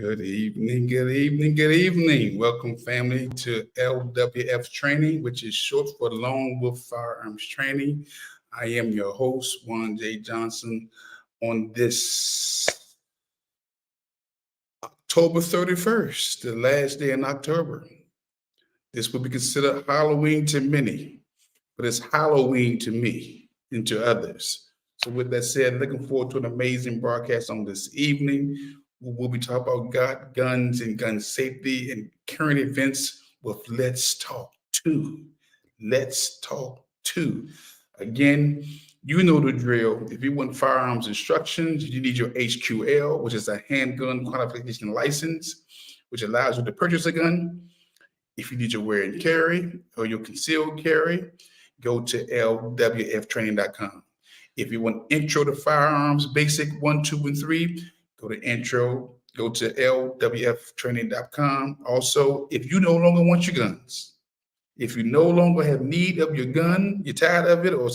Good evening, good evening, good evening. Welcome, family, to LWF Training, which is short for Lone Wolf Firearms Training. I am your host, Juan J. Johnson, on this October 31st, the last day in October. This will be considered Halloween to many, but it's Halloween to me and to others. So with that said, looking forward to an amazing broadcast on this evening. We'll be talking about God, guns, and gun safety and current events with Letstalk2. Letstalk2. Again, you know the drill. If you want firearms instructions, you need your HQL, which is a handgun qualification license, which allows you to purchase a gun. If you need your wear and carry or your concealed carry, go to lwftraining.com. If you want intro to firearms, basic 1, 2, and 3, go to intro, go to lwftraining.com. Also, if you no longer want your guns, if you no longer have need of your gun, you're tired of it, or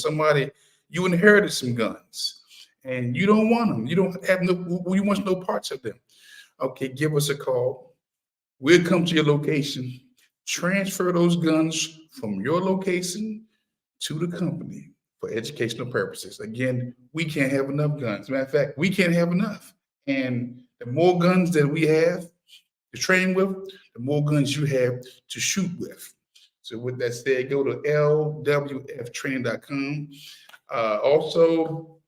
you inherited some guns and you don't want them, you want no parts of them. Okay, give us a call. We'll come to your location, transfer those guns from your location to the company for educational purposes. Again, we can't have enough guns. As a matter of fact, we can't have enough. And the more guns that we have to train with, the more guns you have to shoot with. So with that said, go to lwftraining.com. Also,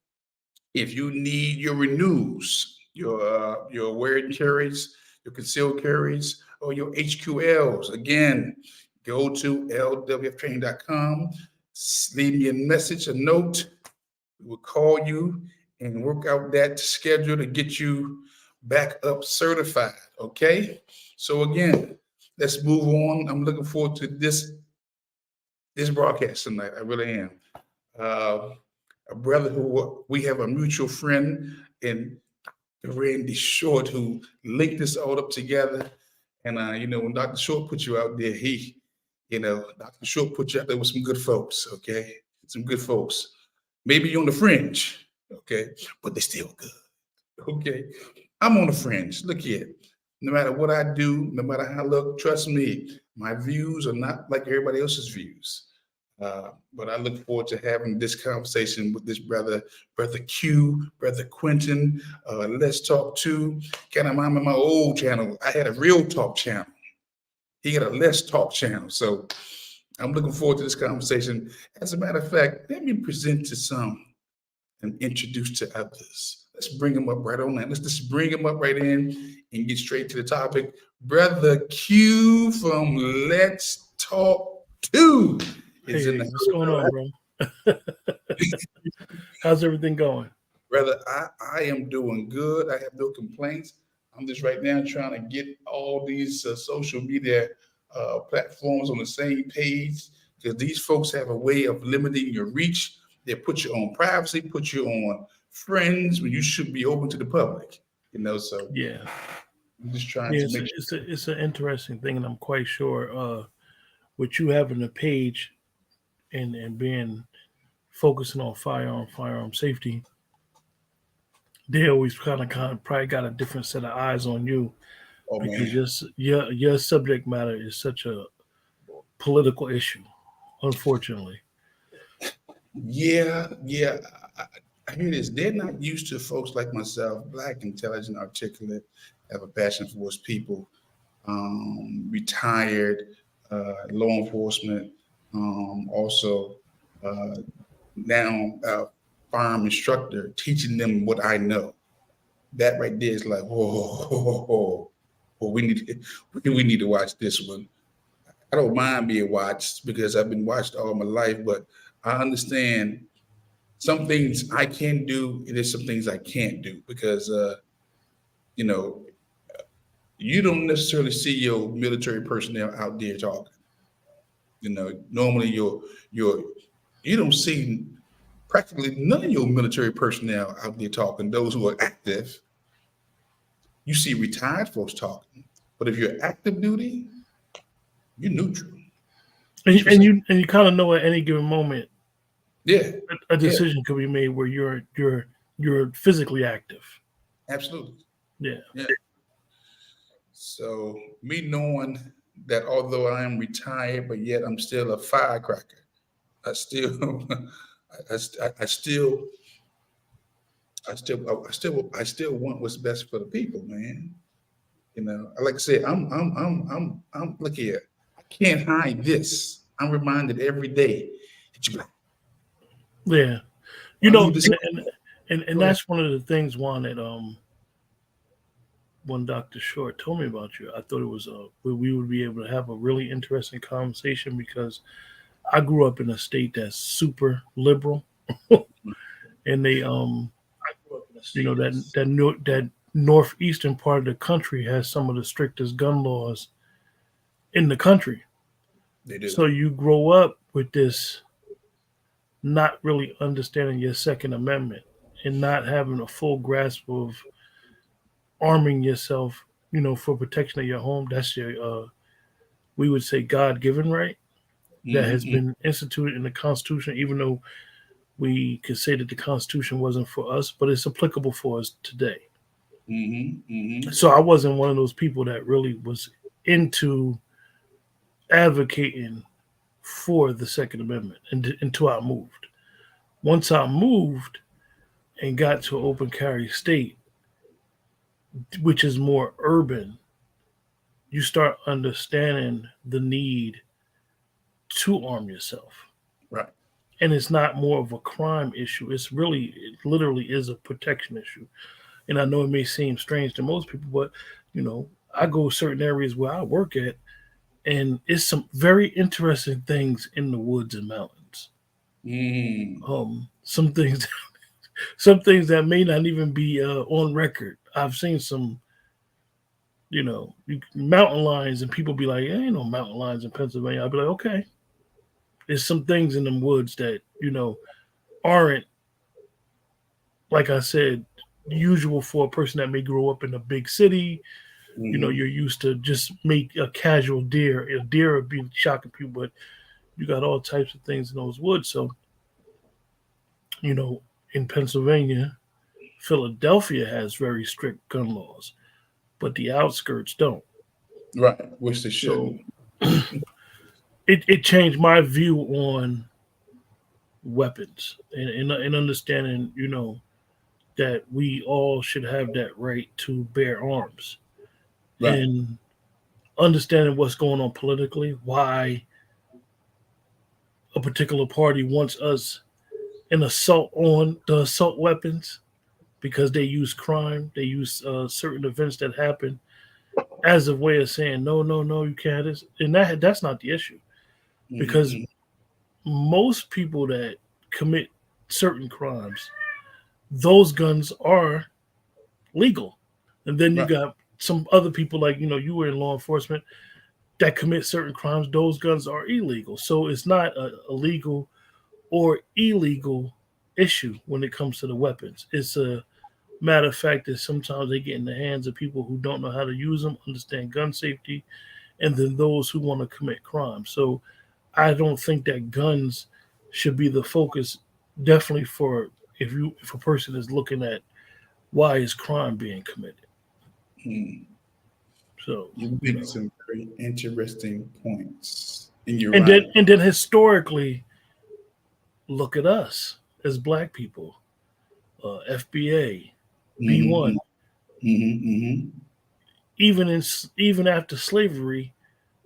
if you need your renews, your wear and carries, your concealed carries, or your HQLs, again, go to lwftraining.com. Leave me a message, a note. We will call you and work out that schedule to get you back up certified. Okay. So again, let's move on. I'm looking forward to this broadcast tonight. I really am. A brother who we have a mutual friend in Randy Short who linked this all up together. And when Dr. Short put you out there, Dr. Short put you out there with some good folks, okay? Some good folks. Maybe you're on the fringe, okay? But they're still good, okay? I'm on the fringe. Look here. No matter what I do, no matter how I look, trust me, my views are not like everybody else's views. But I look forward to having this conversation with this brother Q, brother Quentin. Let's Talk 2. Kind of remind me of my old channel. I had a Real Talk channel. He got a Let's Talk channel. So I'm looking forward to this conversation. As a matter of fact, let me present to some and introduce to others. Let's bring them up right on that. Let's just bring them up right in and get straight to the topic. Brother Q from Let's Talk 2 is in the What's going on, bro? How's everything going? Brother, I am doing good. I have no complaints. I'm just right now trying to get all these social media platforms on the same page because these folks have a way of limiting your reach. They put you on privacy, put you on friends when you should be open to the public. So yeah, I'm just trying to make sure. It's an interesting thing, and I'm quite sure with you having a page and being focusing on firearm safety, they always kind of probably got a different set of eyes on you because your subject matter is such a political issue, unfortunately. Yeah. I hear this. They're not used to folks like myself, Black, intelligent, articulate, have a passion for us people, retired, law enforcement, also now firearm instructor, teaching them what I know. That right there is like, whoa, we need to watch this one. I don't mind being watched because I've been watched all my life, but I understand some things I can do, and there's some things I can't do because you don't necessarily see your military personnel out there talking. Normally you don't see practically none of your military personnel out there talking. Those who are active, you see retired folks talking. But if you're active duty, you're neutral. And you kind of know at any given moment, yeah, a decision could be made where you're physically active. Absolutely. Yeah. So me knowing that although I am retired, but yet I'm still a firecracker. I still, I still, I still want what's best for the people, man. You know, like I said, I'm. Look here, I can't hide this. I'm reminded every day that you black. Yeah, you I know, leave this. and Go ahead. that's one of the things, Juan, that when Dr. Short told me about you, I thought it was we would be able to have a really interesting conversation because I grew up in a state that's super liberal, and they I grew up in a you know state that that's. that northeastern part of the country has some of the strictest gun laws in the country. They do. So you grow up with this not really understanding your Second Amendment and not having a full grasp of arming yourself, for protection of your home. That's your, we would say, God given right that has Mm-hmm, been instituted in the Constitution, even though we could say that the Constitution wasn't for us, but it's applicable for us today. mm-hmm, mm-hmm. So I wasn't one of those people that really was into advocating for the Second Amendment until I moved. Once I moved and got to open carry state, which is more urban, you start understanding the need to arm yourself. Right. And it's not more of a crime issue. It literally is a protection issue. And I know it may seem strange to most people, but I go certain areas where I work at, and it's some very interesting things in the woods and mountains. Mm, Some things, some things that may not even be on record. I've seen some, mountain lions, and people be like, "There ain't no mountain lions in Pennsylvania." I'll be like, "Okay, there's some things in them woods that aren't, like I said, usual for a person that may grow up in a big city. mm-hmm. You're used to just make a casual deer. A deer would be shocking people, but you got all types of things in those woods. So, you know, in Pennsylvania, Philadelphia has very strict gun laws, but the outskirts don't. Right. Which they So shouldn't. it changed my view on weapons and understanding, that we all should have that right to bear arms Right. and understanding what's going on politically, why a particular party wants us an assault on the assault weapons because they use crime, they use certain events that happen as a way of saying no, no, no, you can't. And that's not the issue because Mm-hmm. most people that commit certain crimes, those guns are legal. And then you Right. got some other people like you were in law enforcement that commit certain crimes. Those guns are illegal. So it's not a legal or illegal issue when it comes to the weapons. It's a matter of fact that sometimes they get in the hands of people who don't know how to use them, understand gun safety, and then those who want to commit crime. So I don't think that guns should be the focus. Definitely for if a person is looking at why is crime being committed. Mm. So You you make know, some very interesting points, and you're and right. then historically, look at us as black people, FBA, Mm-hmm. B1. Mm-hmm. Even after slavery,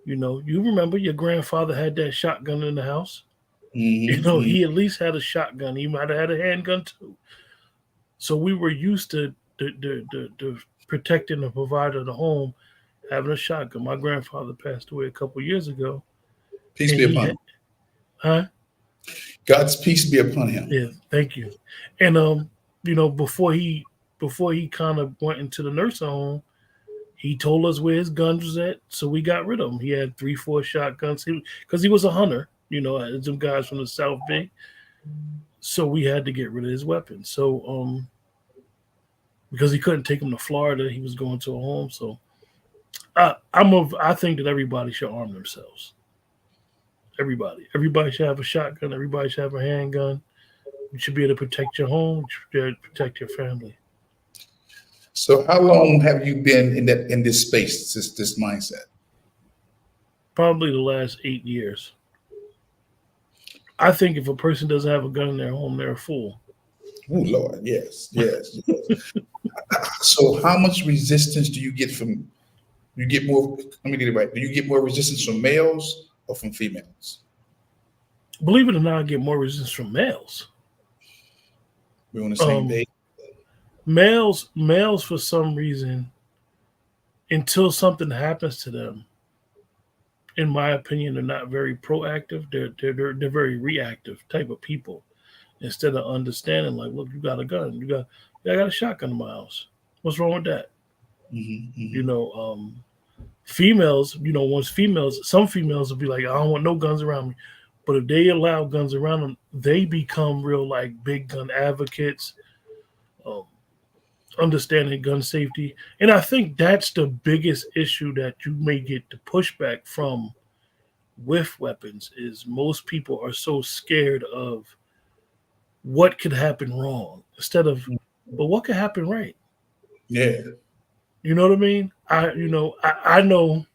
you remember your grandfather had that shotgun in the house. Mm-hmm. He at least had a shotgun. He might have had a handgun too. So we were used to the protecting and providing the home, having a shotgun. My grandfather passed away a couple years ago, Peace and be he upon had, him. huh? God's peace be upon him. Yeah, thank you. And before he kind of went into the nursing home, he told us where his guns was at, so we got rid of them. He had 3, 4 shotguns because he was a hunter. As some guys from the South Bay, so we had to get rid of his weapons. So because he couldn't take them to Florida, he was going to a home. So I think that everybody should arm themselves. Everybody should have a shotgun. Everybody should have a handgun. You should be able to protect your home. You should be able to protect your family. So how long have you been in this space, this mindset? Probably the last 8 years. I think if a person doesn't have a gun in their home, they're a fool. Oh Lord, yes, yes, yes. So how much resistance do you get from you get more let me get it right. Do you get more resistance from males or from females? Believe it or not, I get more resistance from males. We're on the same Um, page. males for some reason, until something happens to them, in my opinion, they're not very proactive. They're very reactive type of people. Instead of understanding, like, look, you got a gun, I got a shotgun in my house. What's wrong with that? You Hmm. know, females, once females, some females will be like, I don't want no guns around me. But if they allow guns around them, they become real like big gun advocates, um, understanding gun safety. And I think that's the biggest issue that you may get the pushback from with weapons is most people are so scared of what could happen wrong instead of, but what could happen right. Yeah. You know what I mean? I know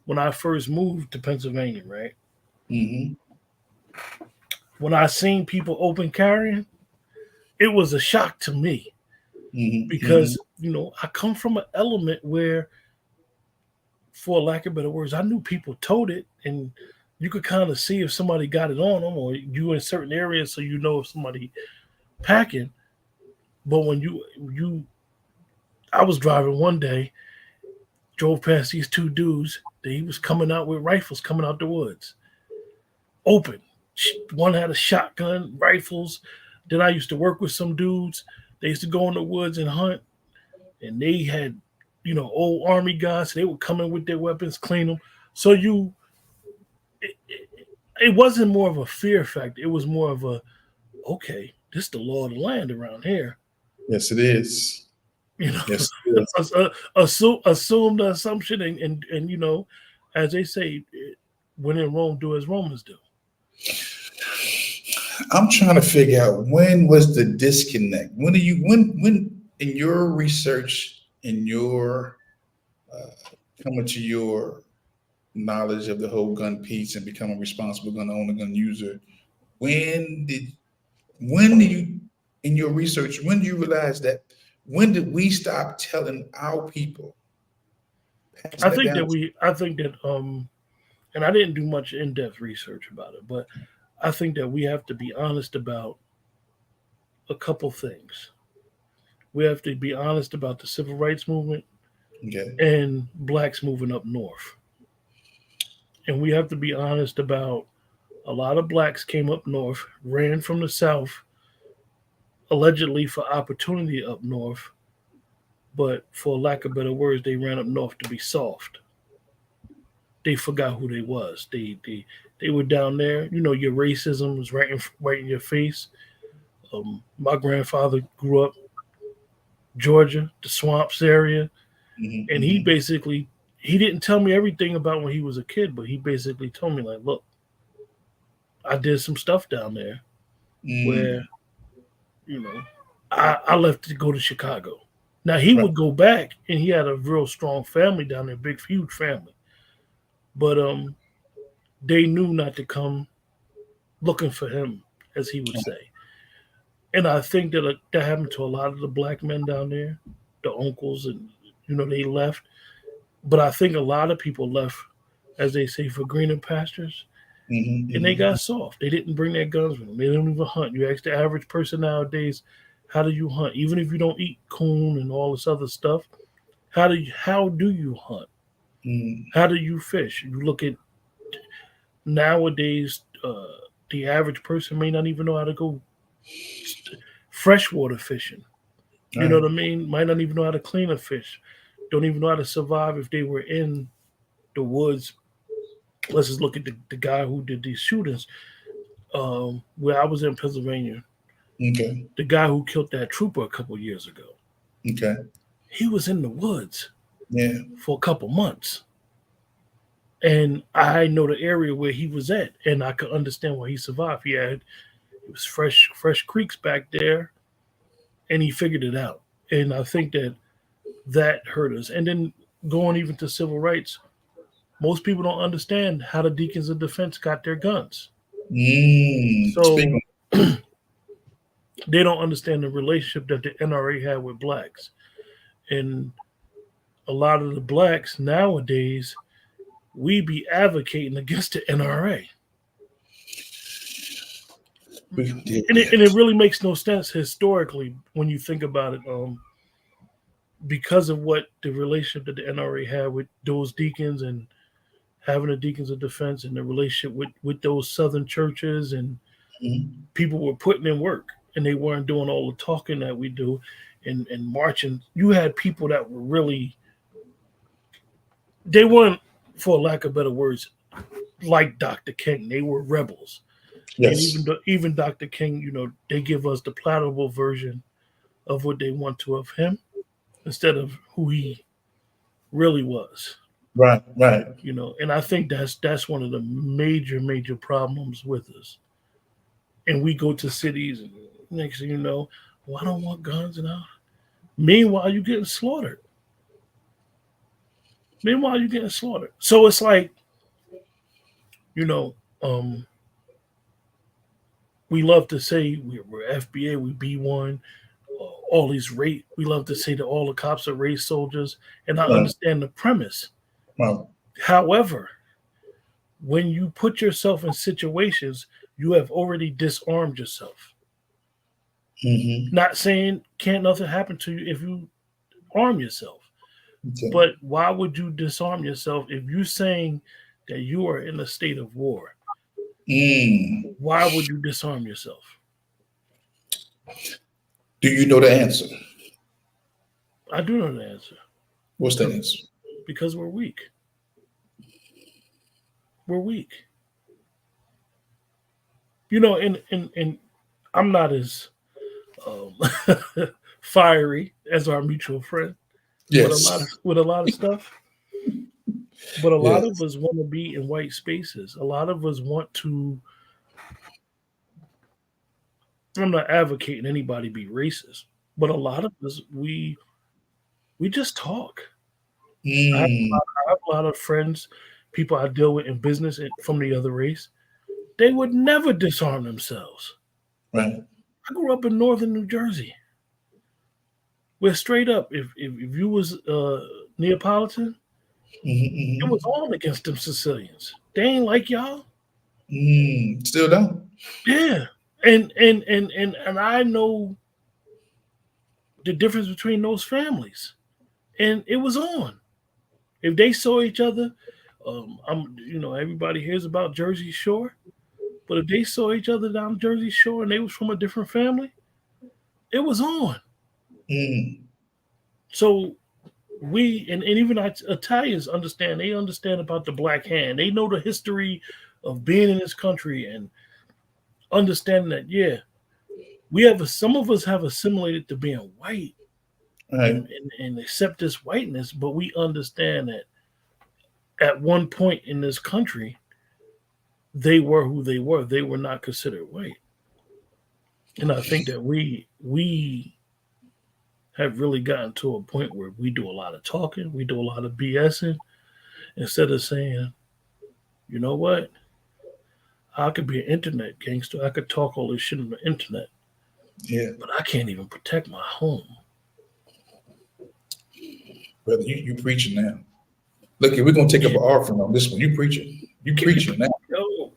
when I first moved to Pennsylvania, right? Hmm. When I seen people open carrying, it was a shock to me Hmm. Hmm. because I come from an element where, for lack of better words, I knew people told it, and you could kind of see if somebody got it on them, or you in certain areas, so you know if somebody packing. But when I was driving one day, drove past these two dudes. They was coming out with rifles, coming out the woods, open. One had a shotgun, rifles. Then I used to work with some dudes. They used to go in the woods and hunt, and they had, old army guys. So they would come in with their weapons, clean them. So it wasn't more of a fear factor. It was more of a, okay, this is the law of the land around here. Yes, it is. You know, Yes, it is. assume the assumption, and as they say, when in Rome, do as Romans do. I'm trying to figure out when was the disconnect. When do you when in your research, in your coming to your knowledge of the whole gun piece and become a responsible gun owner, gun user, when did when do you in your research when do you realize that when did we stop telling our people passing that down? I think that and I didn't do much in depth research about it, but I think that we have to be honest about a couple things. We have to be honest about the civil rights movement Okay. and blacks moving up north. And we have to be honest about a lot of blacks came up north, ran from the south, allegedly for opportunity up north, but for lack of better words, they ran up north to be soft. They forgot who they was. They were down there. Your racism was right in your face. My grandfather grew up Georgia, the swamps area, Hmm. and he Hmm. basically he didn't tell me everything about when he was a kid, but he basically told me like, look, I did some stuff down there where Mm. you know I left to go to Chicago. Now he Right. would go back, and he had a real strong family down there, big huge family, but they knew not to come looking for him, as he would say. And I think that that happened to a lot of the black men down there, the uncles, and they left. But I think a lot of people left, as they say, for greener pastures, Hmm. and they Hmm. got soft. They didn't bring their guns with them. They don't even hunt. You ask the average person nowadays, how do you hunt? Even if you don't eat coon and all this other stuff, how do you hunt? Mm. How do you fish? You look at nowadays, the average person may not even know how to go freshwater fishing. All You know right. what I mean? Might not even know how to clean a fish. Don't even know how to survive if they were in the woods. Let's just look at the guy who did these shootings. Where I was in Pennsylvania, Okay. the guy who killed that trooper a couple years ago, Okay. he was in the woods Yeah. for a couple months. And I know the area where he was at, and I could understand why he survived. It was fresh creeks back there, and he figured it out. And I think that that hurt us. And then going even to civil rights, most people don't understand how the deacons of defense got their guns. Speaking. So they don't understand the relationship that the NRA had with blacks. And a lot of the blacks nowadays, we be advocating against the NRA. And it really makes no sense historically when you think about it, because of what the relationship that the NRA had with those deacons and having the deacons of defense and the relationship with those southern churches, and Mhm. people were putting in work and they weren't doing all the talking that we do and marching. You had people that were really, they weren't, for lack of better words, like Dr. King. They were rebels. And Yes. even Dr. King, they give us the palatable version of what they want to of him instead of who he really was. Right. Right. And I think that's one of the major problems with us. And we go to cities, and next thing you know, well, I don't want guns now. Meanwhile, you're getting slaughtered. So it's like, you know, um, we love to say we're FBA, we B1, all these race. We love to say that all the cops are race soldiers, and I Right. understand the premise. Right. However, when you put yourself in situations, you have already disarmed yourself. Mm-hmm. Not saying can't nothing happen to you if you arm yourself, Okay. but why would you disarm yourself if you're saying that you are in a state of war? Mm. Why would you disarm yourself? Do you know the answer? I do know the answer. What's the answer? Because we're weak. We're weak. And I'm not as um, fiery as our mutual friend Yes. with a lot of stuff. But a lot of Yes. us want to be in white spaces. A lot of us want to. I'm not advocating anybody be racist, but a lot of us we just talk. I have, Mm. I have a lot of friends, people I deal with in business from the other race. They would never disarm themselves. Right. I grew up in northern New Jersey, where straight up, if you was Neapolitan, it was Mm-hmm. on against them Sicilians. They ain't like y'all. Still don't. Yeah. And I know the difference between those families. And it was on. If they saw each other, everybody hears about Jersey Shore, but if they saw each other down Jersey Shore and they was from a different family, it was on. Mm. So and even Italians understand. They understand about the Black Hand. They know the history of being in this country and understanding that, yeah, some of us have assimilated to being white Right. and accept this whiteness, but we understand that at one point in this country, they were who they were. They were not considered white. And I think that we have really gotten to a point where we do a lot of talking, we do a lot of BSing, instead of saying, you know what, I could be an internet gangster, I could talk all this shit on the internet, Yeah. but I can't even protect my home. Brother, you preaching now. Look, we're gonna take up an offering on this one. You preaching. You preaching now. Yo,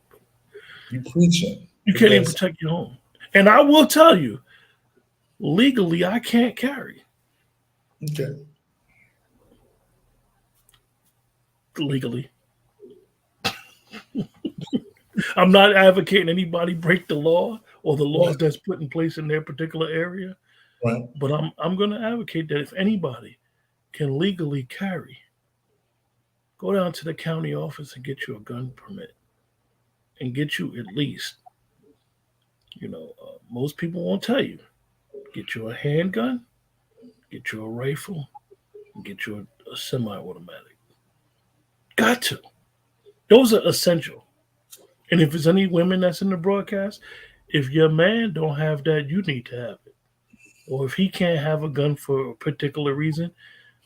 You preaching. you can't even Because protect your home. And I will tell you, legally, I can't carry. okay. Legally, I'm not advocating anybody break the law or the laws Right. that's put in place in their particular area, Right. but I'm going to advocate that if anybody can legally carry, go down to the county office and get you a gun permit and get you at least, most people won't tell you, get you a handgun, get you a rifle, and get you a semi-automatic. Got to. Those are essential. And if there's any women that's in the broadcast, if your man don't have that, you need to have it. Or if he can't have a gun for a particular reason,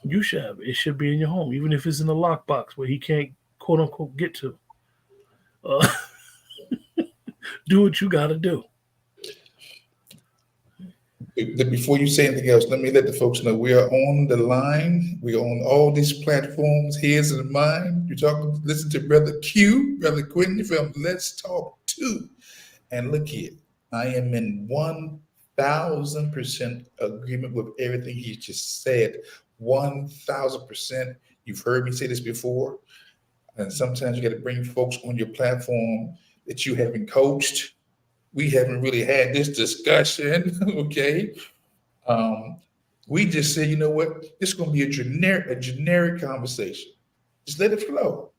You should have it. It should be in your home, even if it's in a lockbox where he can't quote unquote get to. Uh, do what you got to do. Before you say anything else, let me let the folks know we are on the line. We are on all these platforms, his and mine. You're talking, listen to Brother Q, Brother Quentin from Let's Talk 2. And look here, I am in 1000% agreement with everything he just said. 1000%. You've heard me say this before. And sometimes you got to bring folks on your platform that you haven't coached. We haven't really had this discussion, okay? Um, we just said, you know what? This is going to be a generic conversation. Just let it flow.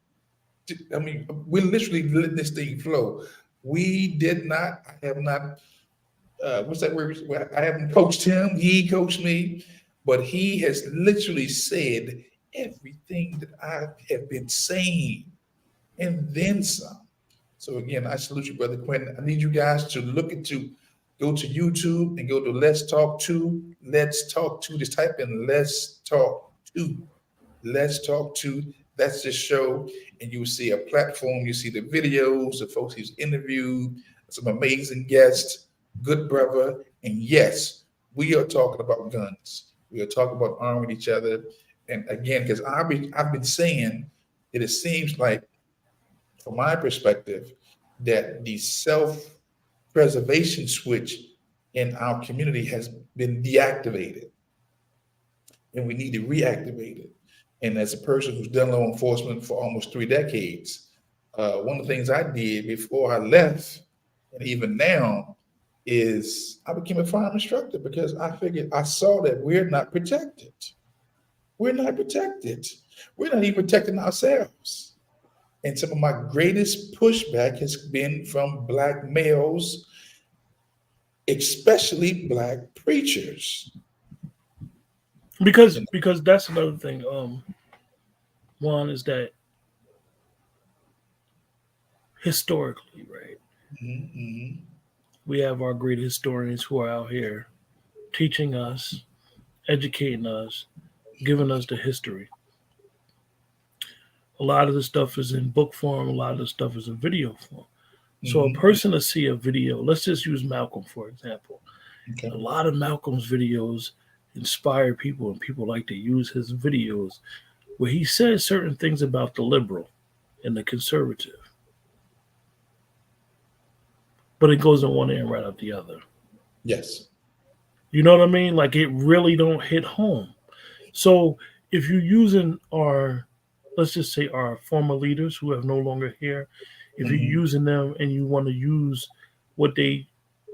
I mean, we're literally letting this thing flow. We did not. I have not. What's that word? Well, I haven't coached him. He coached me, but he has literally said everything that I have been saying, and then some. So again, I salute you, Brother Quentin. I need you guys to go to YouTube and go to Let's Talk 2. Let's Talk 2. Just type in Let's Talk 2. Let's Talk 2. That's the show. And you will see a platform. You see the videos, the folks he's interviewed, some amazing guests, good brother. And yes, we are talking about guns. We are talking about arming each other. And again, because I've been saying that it seems like, from my perspective, that the self-preservation switch in our community has been deactivated, and we need to reactivate it. And as a person who's done law enforcement for almost 3 decades, one of the things I did before I left, and even now, is I became a firearm instructor because I saw that we're not protected. We're not protected. We're not even protecting ourselves. And some of my greatest pushback has been from Black males, especially Black preachers. Because that's another thing. One is that historically, right? Mm-hmm. We have our great historians who are out here teaching us, educating us, giving us the history. A lot of the stuff is in book form, a lot of the stuff is in video form. So a Mm-hmm. person to see a video, let's just use Malcolm for example. Okay. A lot of Malcolm's videos inspire people, and people like to use his videos where he says certain things about the liberal and the conservative, but it goes in one ear and right out the other. Yes. You know what I mean? Like it really don't hit home. So if you're using our, let's just say our former leaders who have no longer here, if you're Mm-hmm. using them and you want to use what they,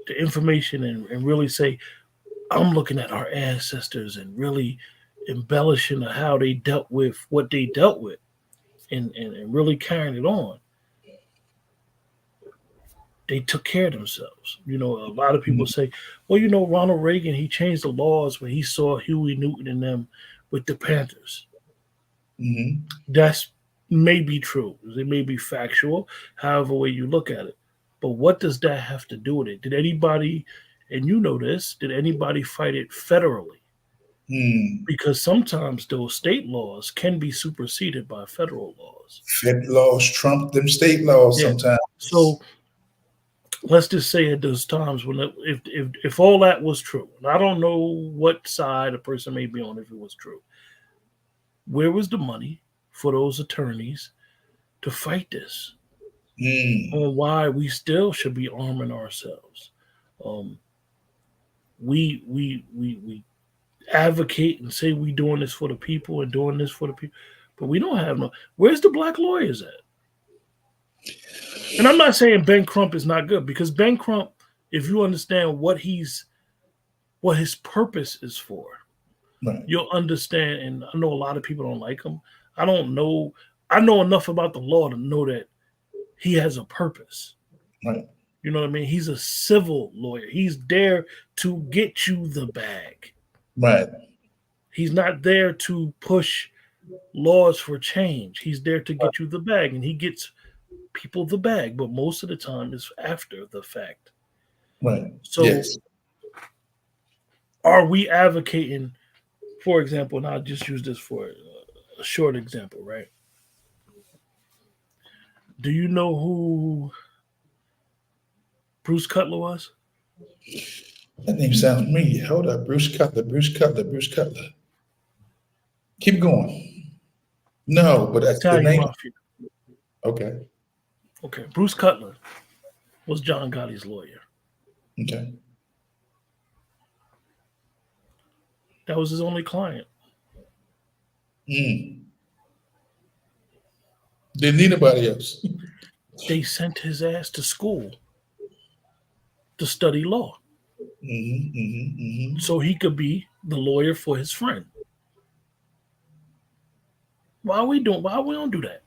the information and really say, I'm looking at our ancestors and really embellishing how they dealt with what they dealt with and really carrying it on. They took care of themselves. You know, a lot of people say, well, you know, Ronald Reagan, he changed the laws when he saw Huey Newton and them with the Panthers. Mm-hmm. That's may be true. It may be factual, however way you look at it. But what does that have to do with it? Did anybody, and you know this, did anybody fight it federally? Mm. Because sometimes those state laws can be superseded by federal laws. Fed laws trump them state laws Yeah. sometimes. So let's just say at those times when if all that was true, and I don't know what side a person may be on if it was true, where was the money for those attorneys to fight this? Mm. On why we still should be arming ourselves. Um, we advocate and say we doing this for the people and doing this for the people, but we don't have no. Where's the black lawyers at? And I'm not saying Ben Crump is not good because Ben Crump, if you understand what his purpose is for, Right. you'll understand. And I know a lot of people don't like him. I don't know. I know enough about the law to know that he has a purpose. Right. You know what I mean? He's a civil lawyer. He's there to get you the bag. Right. He's not there to push laws for change. He's there to get you the bag, and he gets people the bag, but most of the time it's after the fact. Right. So Yes. are we advocating For example, and I'll just use this for a short example, right? Do you know who Bruce Cutler was? That name sounds familiar. Hold up, Bruce Cutler, Bruce Cutler, Bruce Cutler. Keep going. No, but that's the Italian name. Mafia. Okay, Okay, Bruce Cutler was John Gotti's lawyer. okay. That was his only client. Mm. Didn't need anybody else. They sent his ass to school to study law Mm-hmm. so he could be the lawyer for his friend. Why we don't do that?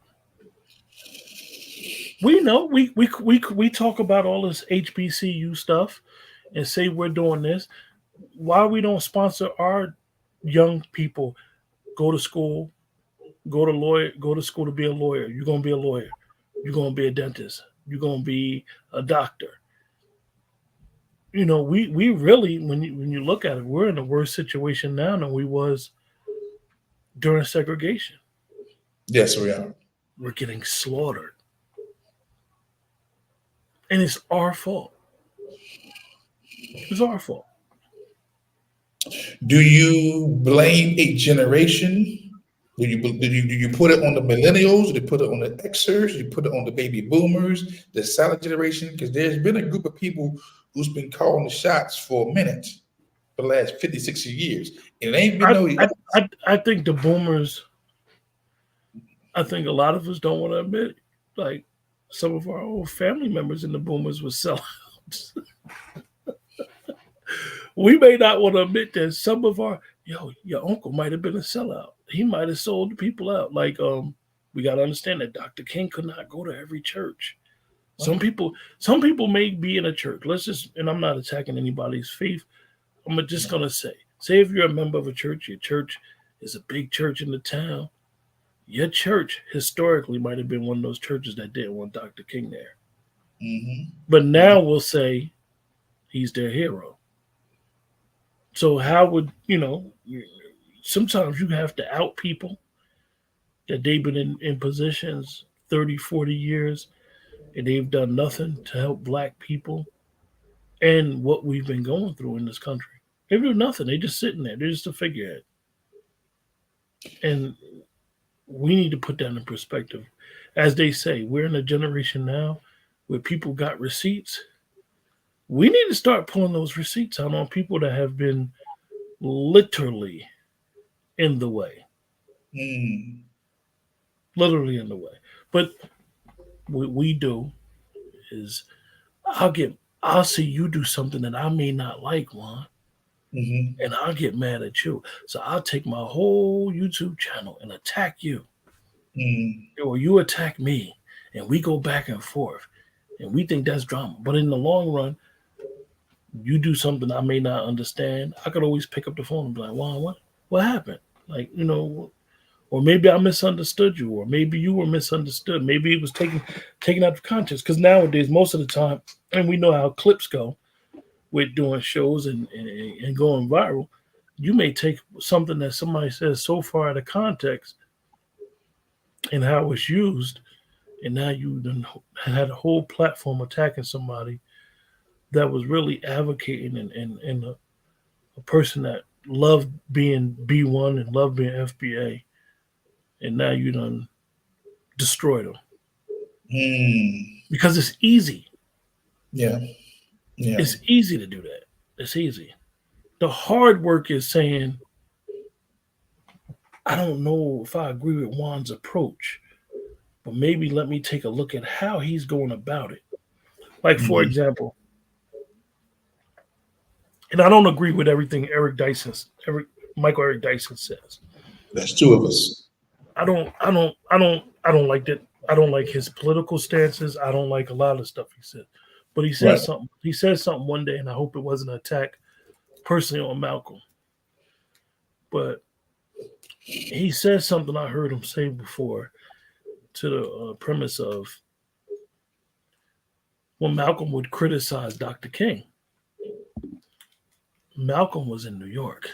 We know we talk about all this HBCU stuff and say we're doing this. Why we don't sponsor our young people? Go to school, go to school to be a lawyer. You're gonna be a lawyer. You're gonna be a dentist. You're gonna be a doctor. We really when you look at it, we're in a worse situation now than we was during segregation. Yes, we are. We're getting slaughtered, and it's our fault. It's our fault. Do you blame a generation? Do you put it on the millennials? Do you put it on the Xers? Do you put it on the baby boomers, the silent generation? Because there's been a group of people who's been calling the shots for a minute for the last 50, 60 years. And it ain't been I no I I think the boomers. I think a lot of us don't want to admit it. Like some of our old family members in the boomers were sellouts. We may not want to admit that some of your uncle might have been a sellout. He might have sold the people out. We got to understand that Dr. King could not go to every church. Some people may be in a church. And I'm not attacking anybody's faith. I'm just gonna say if you're a member of a church, your church is a big church in the town. Your church historically might have been one of those churches that didn't want Dr. King there. Mm-hmm. But now we'll say he's their hero. So how would sometimes you have to out people that they've been in positions 30, 40 years and they've done nothing to help black people and what we've been going through in this country. They do nothing. They just sitting there. They're just a figurehead. And we need to put that in perspective. As they say, we're in a generation now where people got receipts. We need to start pulling those receipts out on people that have been literally in the way. Mm. Literally in the way. But what we do is I'll see you do something that I may not like, Juan, Mm-hmm. and I'll get mad at you. So I'll take my whole YouTube channel and attack you. Mm. Or you attack me, and we go back and forth. And we think that's drama. But in the long run, you do something I may not understand. I could always pick up the phone and be like, Juan, what happened? Or maybe I misunderstood you, or maybe you were misunderstood. Maybe it was taken out of context. Because nowadays, most of the time, and we know how clips go with doing shows and going viral, you may take something that somebody says so far out of context and how it's used, and now you then had a whole platform attacking somebody that was really advocating and a person that loved being B1 and loved being FBA, and now you done destroyed them. Mm. Because it's easy. Yeah. Yeah. It's easy to do that. It's easy. The hard work is saying, I don't know if I agree with Juan's approach, but maybe let me take a look at how he's going about it. Like, for Mm-hmm. example, and I don't agree with everything Michael Eric Dyson says. That's two of us. I don't like that. I don't like his political stances. I don't like a lot of stuff he said. But he Right. says something. He said something one day, and I hope it wasn't an attack personally on Malcolm. But he says something I heard him say before to the premise of when Malcolm would criticize Dr. King. Malcolm was in New York.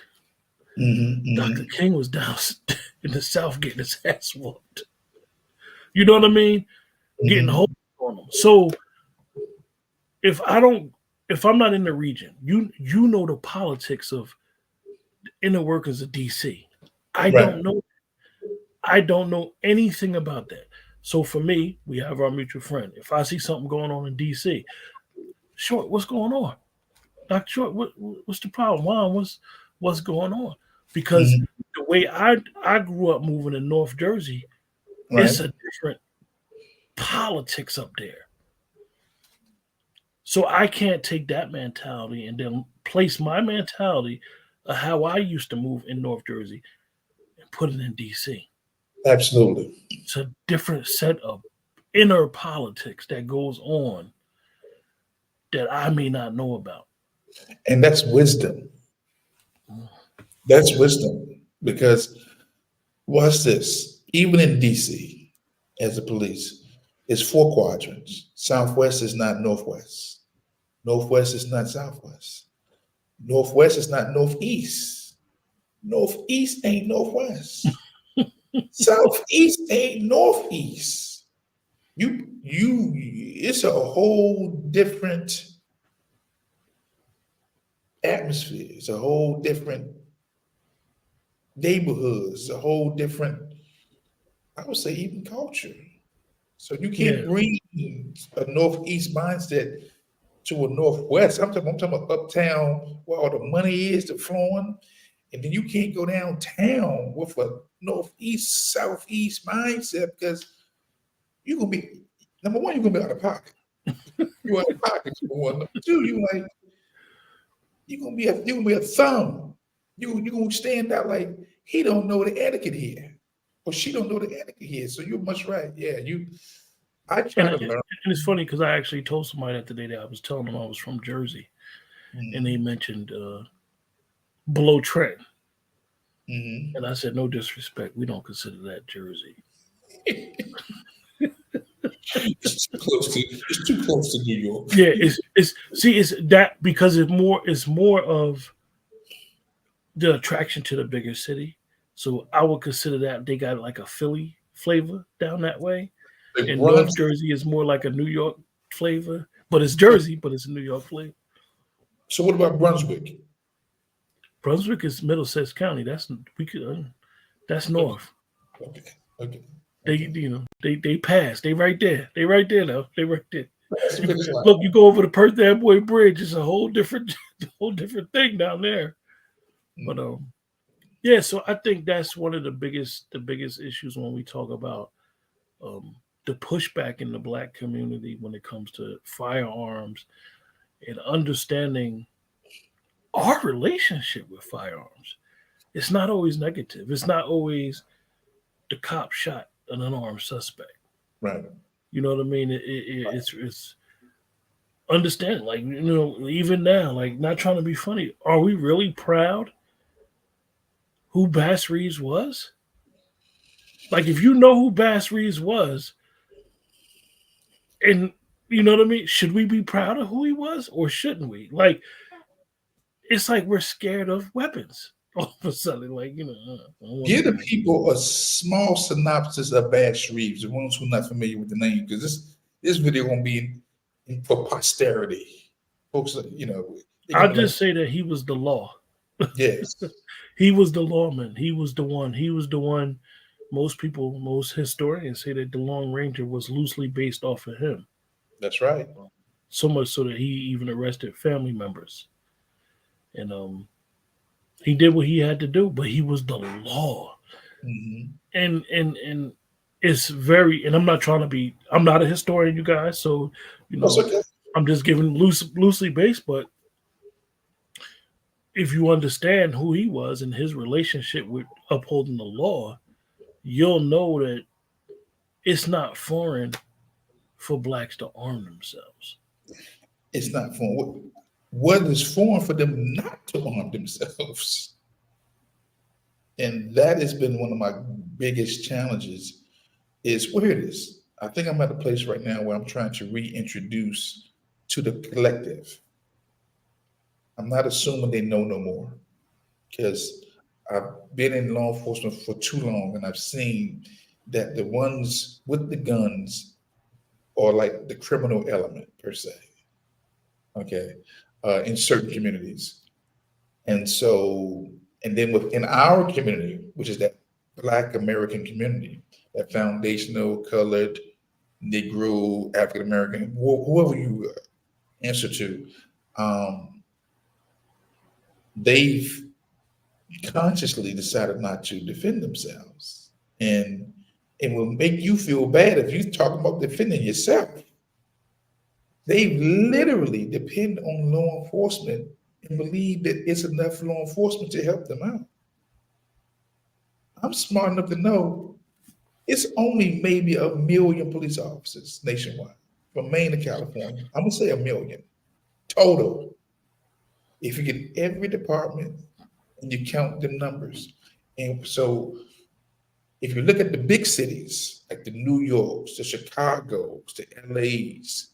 Dr. Hmm. King was down in the South getting his ass whooped. You know what I mean? Getting hold Hmm. on them. So if I don't, if I'm not in the region, you know the politics of the inner workings of DC. I Right. don't know. I don't know anything about that. So for me, we have our mutual friend. If I see something going on in DC, Short, what's going on? Dr. Short, what's the problem? Mom, what's going on? Because Hmm. the way I grew up moving in North Jersey, it's Right. a different politics up there. So I can't take that mentality and then place my mentality of how I used to move in North Jersey and put it in DC. Absolutely. It's a different set of inner politics that goes on that I may not know about. And that's wisdom. That's wisdom because what's this? Even in DC, as a police, it's four quadrants. Southwest is not Northwest. Northwest is not Southwest. Northwest is not Northeast. Northeast ain't Northwest. Southeast ain't Northeast. It's a whole different atmosphere. It's a whole different neighborhoods, a whole different, I would say, even culture. So you can't Yeah, bring a Northeast mindset to a Northwest. I'm talking about uptown where all the money is, the flowing. And then you can't go downtown with a Northeast, Southeast mindset because you're going to be, number one, you're going to be out of pocket. You out of pocket, number one. Number two, you're gonna be a thumb. You're gonna stand out like he don't know the etiquette here. Or she don't know the etiquette here. So you're much right. Yeah, I try to learn. and it's funny because I actually told somebody that today that I was telling them I was from Jersey, and they Hmm. mentioned below Trent, Hmm. and I said no disrespect, we don't consider that Jersey. It's too close to New York. Yeah, it's see it's that because it's more of the attraction to the bigger city. So I would consider that they got like a Philly flavor down that way, Like and North Brunswick. Jersey is more like a New York flavor, but it's Jersey, but it's a New York flavor. So what about Brunswick? Brunswick is Middlesex County. We could that's Okay, north. okay, okay, They okay. they pass. They right there. They right there though. They right there. That's the You finish line. look, you go over the Perth Amboy Bridge. It's a whole different whole different thing down there. But Mm. yeah. So I think that's one of the biggest issues when we talk about the pushback in the black community when it comes to firearms and understanding our relationship with firearms. It's not always negative. It's not always the cop shot an unarmed suspect. Right. You know what I mean? It's understand like even now, like not trying to be funny. Are we really proud who Bass Reeves was? Like if you know who Bass Reeves was, and you know what I mean, should we be proud of who he was or shouldn't we? Like it's like we're scared of weapons all of a sudden. Like I don't want to Give the be. people a small synopsis of Bash Reeves, the ones who are not familiar with the name, because this video gonna be for posterity. Folks, they're I'll gonna be like, just say that he was the law. yes, He was the lawman. He was the one. He was the one. Most historians say that the Long Ranger was loosely based off of him. that's right. So much so that he even arrested family members. And he did what he had to do, but he was the law. Hmm. And it's very and I'm not trying to be I'm not a historian, you guys, so you That's know, okay. I'm just giving loosely based, but if you understand who he was and his relationship with upholding the law, you'll know that it's not foreign for blacks to arm themselves. It's not fun. What is foreign for them not to harm themselves? And that has been one of my biggest challenges is where it is. I think I'm at a place right now where I'm trying to reintroduce to the collective. I'm not assuming they know no more because I've been in law enforcement for too long, and I've seen that the ones with the guns are like the criminal element per se. Okay, in certain communities, and so, and then within our community, which is that Black American community, that foundational, colored, Negro, African American, whoever you answer to, um, they've consciously decided not to defend themselves. And it will make you feel bad if you talk about defending yourself. They literally depend on law enforcement and believe that it's enough law enforcement to help them out. I'm smart enough to know it's only maybe 1 million police officers nationwide, from Maine to California. I'm gonna say 1 million total. If you get every department and you count the numbers. And so if you look at the big cities, like the New Yorks, the Chicagos, the LAs,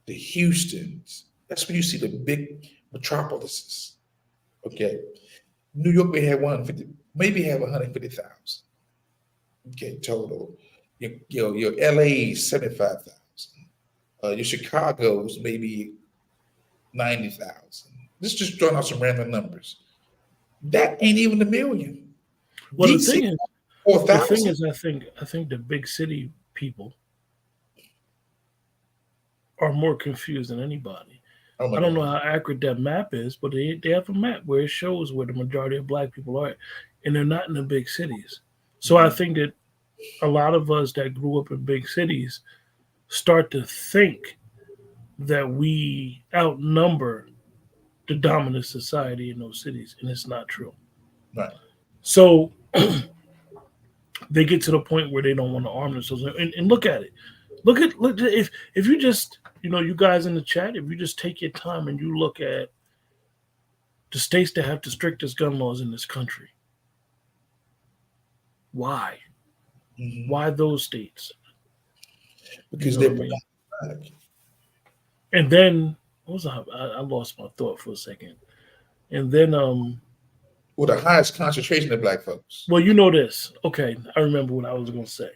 the Houstons, that's where you see the big metropolises. Okay. New York may have 150, maybe have 150,000. Okay, total. Your LA's 75,000. Your Chicago's maybe 90,000. This just throwing out some random numbers. That ain't even 1 million. Well, DC, the thing 4,000. is, I think the big city people are more confused than anybody. Oh my I don't know God. how accurate that map is, but they have a map where it shows where the majority of black people are, and they're not in the big cities. So I Mhm. think that a lot of us that grew up in big cities start to think that we outnumber the dominant society in those cities, and it's not true. Right. So they get to the point where they don't want to arm themselves. And look at it. Look if you just you guys in the chat, if you just take your time and you look at the states that have the strictest gun laws in this country, why? Mhm. Why those states? You Because know what they're I mean? black. And then what was I lost my thought for a second. And then With the highest concentration of black folks. well, you know this. Okay, I remember what I was gonna say.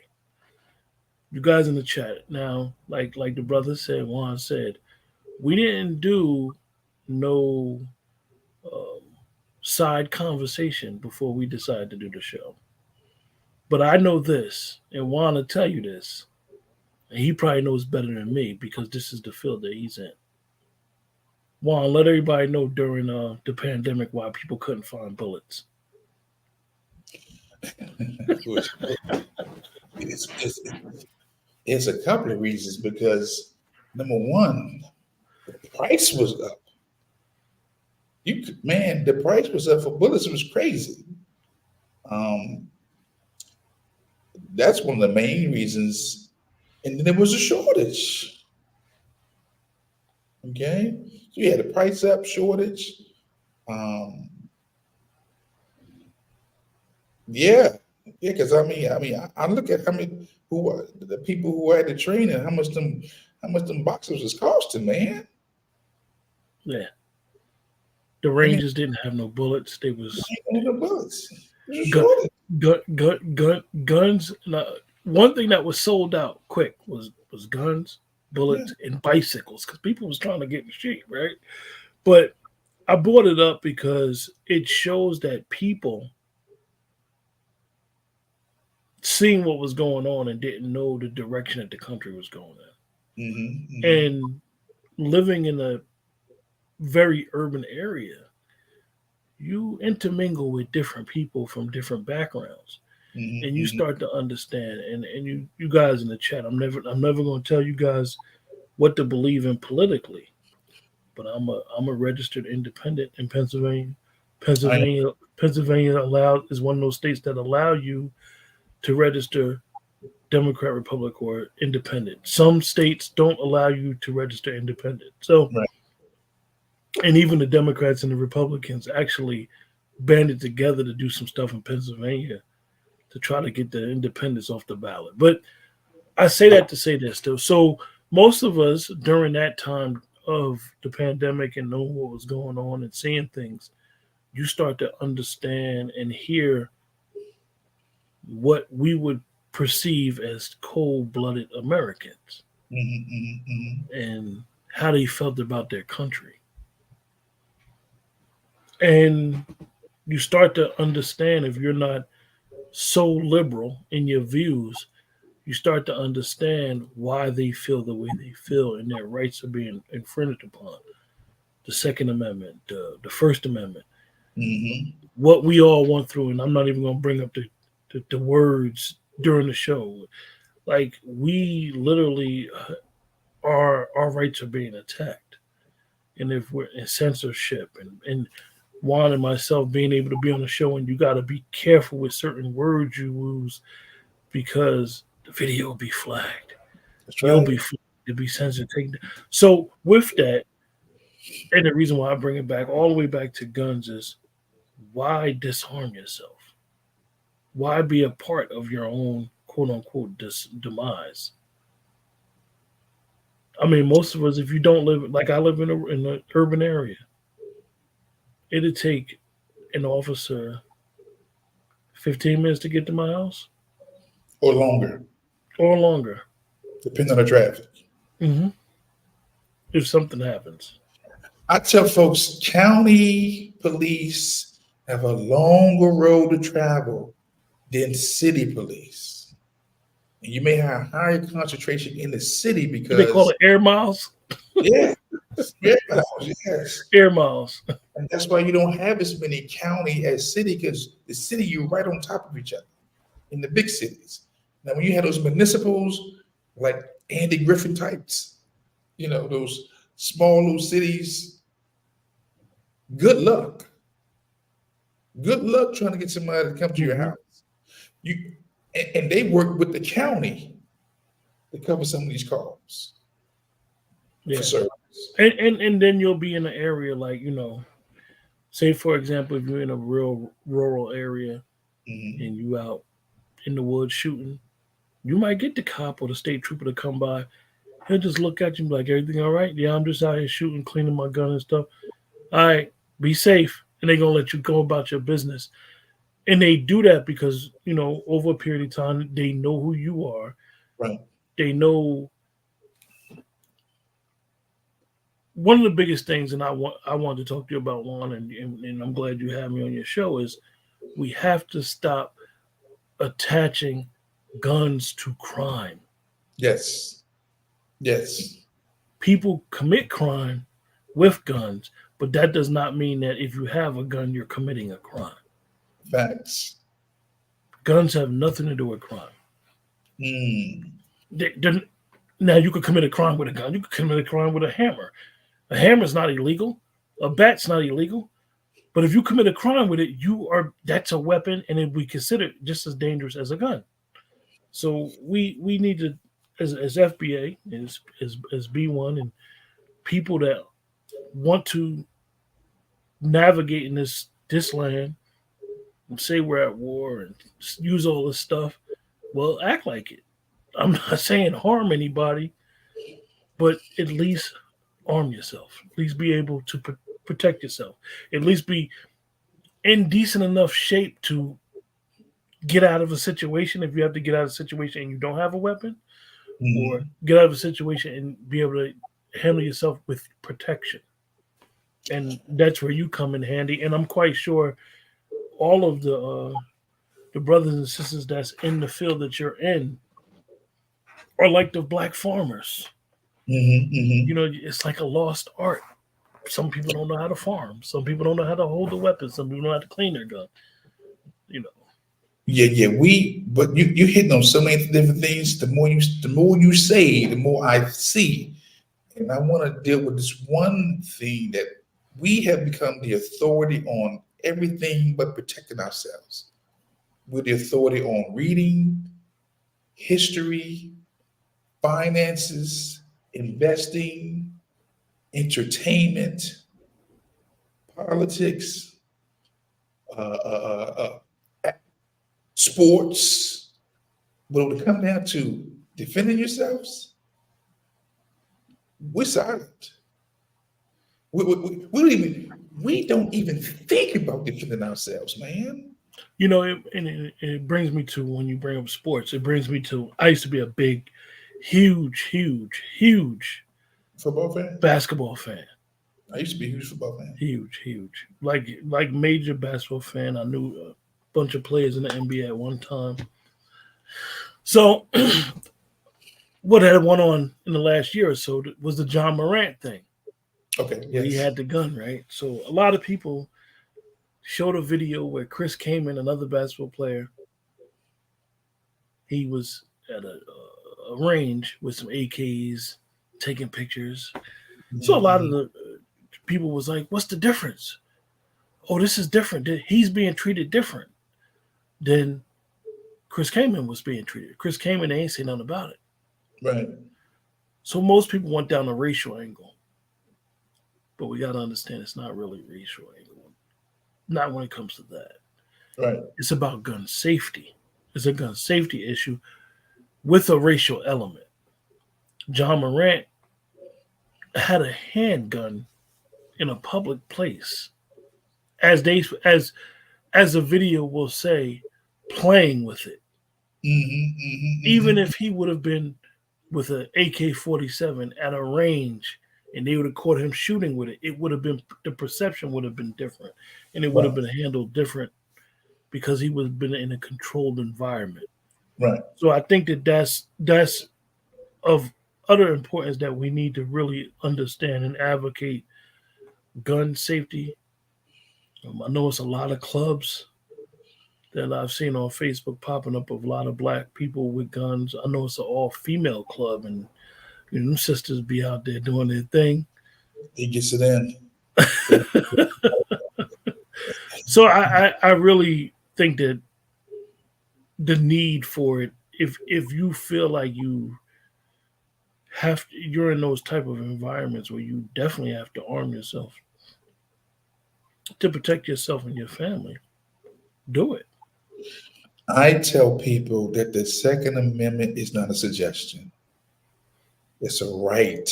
You guys in the chat now, like the brother said, Juan said, we didn't do no um, side conversation before we decided to do the show. But I know this, and Juan will tell you this, and he probably knows better than me because this is the field that he's in. Juan, let everybody know during the pandemic why people couldn't find bullets. Which it's a couple of reasons because number one, the price was up. Man, the price was up for bullets. It was crazy. Um, that's one of the main reasons. And then there was a shortage. Okay, so you had the price up, shortage. Um, yeah, yeah, because I look at how many who are the people who had the training, how much them boxes was costing, man. Yeah, the And then Rangers didn't have no bullets. They was ain't no bullets. There's a gun, shortage. guns. One thing that was sold out quick was guns, Yeah. bullets, and bicycles because people was trying to get in the street, right? But I brought it up because it shows that people seeing what was going on and didn't know the direction that the country was going Hmm. in. Hmm. And living in a very urban area, you intermingle with different people from different backgrounds. And you Hmm. start to understand and you guys in the chat, I'm never going to tell you guys what to believe in politically, but I'm a registered independent in Pennsylvania. I know. Pennsylvania allowed is one of those states that allow you to register Democrat, Republic, or independent. Some states don't allow you to register independent. So, Right. and even the Democrats and the Republicans actually banded together to do some stuff in Pennsylvania to try to get the independents off the ballot. But I say that to say this though. So most of us during that time of the pandemic and knowing what was going on and seeing things, you start to understand and hear what we would perceive as cold-blooded Americans and how they felt about their country. And you start to understand, if you're not so liberal in your views, you start to understand why they feel the way they feel and their rights are being infringed upon. The Second Amendment, the First Amendment, what we all went through. And I'm not even going to bring up the words during the show. Like, we literally, our rights are being attacked. And if we're in censorship and Juan and myself being able to be on the show, and you got to be careful with certain words you use because the video will be flagged. That's You'll right. be flagged to be censored. So with that, and the reason why I bring it back all the way back to guns is, why disarm yourself? Why be a part of your own quote unquote demise? I mean, most of us, if you don't live like I live in an urban area, it'd take an officer 15 minutes to get to my house Or longer, or longer. depending on the traffic. hmm If something happens. I tell folks, county police have a longer road to travel than city police. And you may have a higher concentration in the city They call because, it air miles. yeah, yeah, yes. Air miles. And that's why you don't have as many county as city, because the city, you're right on top of each other in the big cities. Now, when you have those municipals, like Andy Griffin types, those small little cities, good luck. Good luck trying to get somebody to come to your hmm house. You and they work with the county to cover some of these calls for Yeah. service. And then you'll be in an area like, say for example, if you're in a real rural area Mhm. and you out in the woods shooting, you might get the cop or the state trooper to come by. He'll just look at you and be like, everything all right? Yeah, I'm just out here shooting, cleaning my gun and stuff. All right, be safe. And they're gonna let you go about your business. And they do that because, over a period of time, they know who you are. Right. They know one of the biggest things, and I want to talk to you about one, and I'm glad you have me on your show, is we have to stop attaching guns to crime. Yes. Yes. People commit crime with guns, but that does not mean that if you have a gun, you're committing a crime. Facts. Guns have nothing to do with crime. Mm. They're, now, you could commit a crime with a gun. You could commit a crime with a hammer. A hammer is not illegal. A bat's not illegal. But if you commit a crime with it, that's a weapon, and it we consider it just as dangerous as a gun. So we need to, as FBA, as B1, and people that want to navigate in this land and say we're at war and use all this stuff, well, act like it. I'm not saying harm anybody, but at least arm yourself. At least be able to protect yourself. At least be in decent enough shape to get out of a situation if you have to get out of a situation and you don't have a weapon, or Mm. get out of a situation and be able to handle yourself with protection. And that's where you come in handy. And I'm quite sure all of the brothers and sisters that's in the field that you're in are like the black farmers. Mm-hmm, mm-hmm. It's like a lost art. Some people don't know how to farm. Some people don't know how to hold the weapon. Some people don't know how to clean their gun. You know. Yeah, yeah. But you hitting on so many different things. The more you say, the more I see. And I want to deal with this one thing that we have become the authority on everything but protecting ourselves. We're the authority on reading, history, finances, investing, entertainment, politics, sports. But when it comes down to defending yourselves, we're silent. We don't even think about defending ourselves, man. You know, it brings me to, when you bring up sports, it brings me to, I used to be a big, huge Football fan. basketball fan. I used to be a huge football fan. Huge. Like major basketball fan. I knew a bunch of players in the NBA at one time. So what had went on in the last year or so was the John Morant thing, Okay. where he Yes. had the gun, right? So a lot of people showed a video where Chris Kaman, another basketball player, he was at a range with some AKs taking pictures. So a lot of Mhm. the people was like, "What's the difference? Oh, this is different. He's being treated different than Chris Kaman was being treated. Chris Kaman, they ain't say nothing about it." Right. So most people went down the racial angle, but we got to understand it's not really racial angle. Not when it comes to that. Right. It's about gun safety. It's a gun safety issue with a racial element. John Morant had a handgun in a public place, as they as the video will say, playing with it. Even Mm-hmm. if he would have been with an AK-47 at a range and they would have caught him shooting with it, it would have been, the perception would have been different, and it would have Right. been handled different because he was been in a controlled environment. Right. So I think that that's of utter importance, that we need to really understand and advocate gun safety. I know it's a lot of clubs that I've seen on Facebook popping up of a lot of black people with guns. I know it's an all female club, and you know, them sisters be out there doing their thing. He gets it in. They- So I really think that the need for it, if you feel like you're in those type of environments where you definitely have to arm yourself to protect yourself and your family, do it. I tell people that the Second Amendment is not a suggestion; it's a right.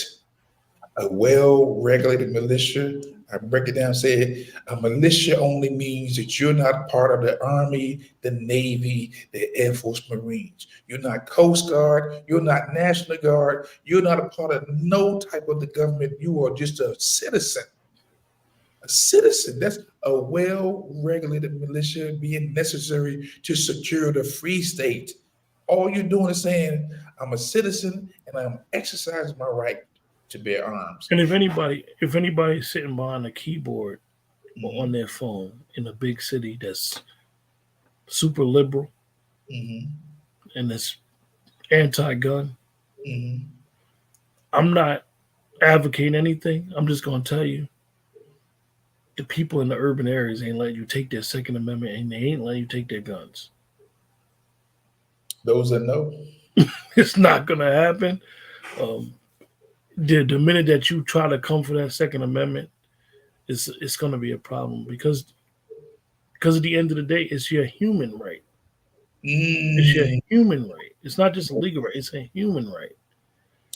A well-regulated militia. I break it down. Say a militia only means that you're not part of the Army, the Navy, the Air Force, Marines. You're not Coast Guard. You're not National Guard. You're not a part of no type of the government. You are just a citizen. A citizen. That's a well-regulated militia being necessary to secure the free state. All you're doing is saying, I'm a citizen and I'm exercising my right to bear arms. And if anybody's sitting behind a keyboard or on Hmm. their phone in a big city that's super liberal Hmm. and that's anti-gun, Hmm. I'm not advocating anything. I'm just gonna tell you, the people in the urban areas ain't letting you take their Second Amendment, and they ain't letting you take their guns. Those that know. It's not gonna happen. Um, the minute that you try to come for that Second Amendment, it's gonna be a problem, because at the end of the day, it's your human right. It's your Mm. human right. It's not just a legal right. It's a human right.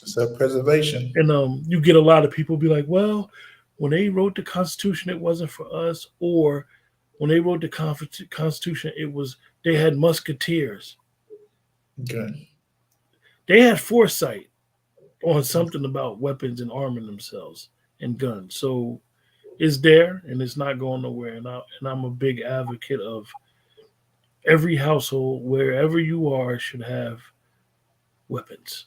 Self-preservation. And you get a lot of people be like, well, when they wrote the Constitution, it wasn't for us, or when they wrote the Constitution, it was, they had musketeers. Okay. They had foresight on something about weapons and arming themselves and guns. So it's there and it's not going nowhere. And I'm a big advocate of every household, wherever you are, should have weapons.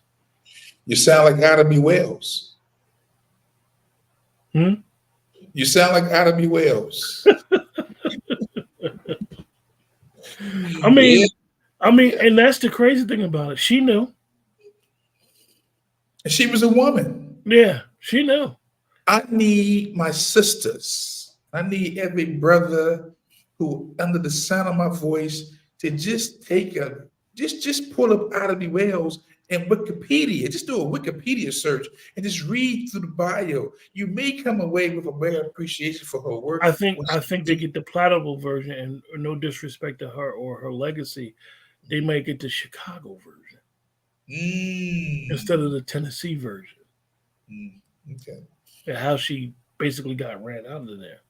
You sound like Ida B. Wells. Hmm? You sound like Ida B. Wells. I Yeah. mean, Yeah. and that's the crazy thing about it. She knew. And she was a woman. Yeah, she knew. I need my sisters. I need every brother who, under the sound of my voice, to just take a just pull up Ida B. Wells and Wikipedia. Just do a Wikipedia search and just read through the bio. You may come away with a better appreciation for her work. I think I think they get the palatable version, and no disrespect to her or her legacy, they might get the Chicago version instead Mm, of the Tennessee version. mm, okay. And how she basically got ran out of there.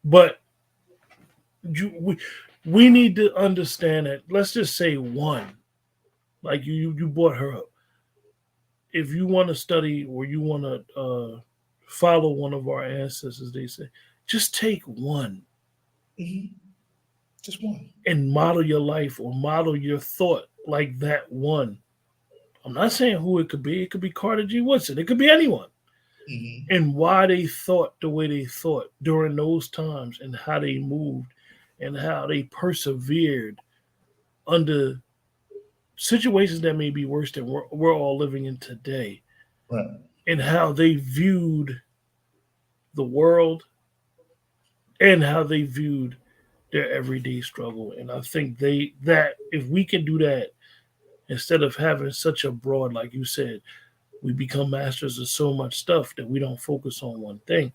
But you, we need to understand that. Let's just say one, like you brought her up. If you want to study or you want to follow one of our ancestors, they say, just take one Mhm. Just one. and model your life or model your thought like that one. I'm not saying who it could be. It could be Carter G. Woodson. It could be anyone. Mhm. And why they thought the way they thought during those times and how they moved and how they persevered under situations that may be worse than we're all living in today, Right. and how they viewed the world and how they viewed their everyday struggle. And I think that if we can do that instead of having such a broad, like you said, we become masters of so much stuff that we don't focus on one thing.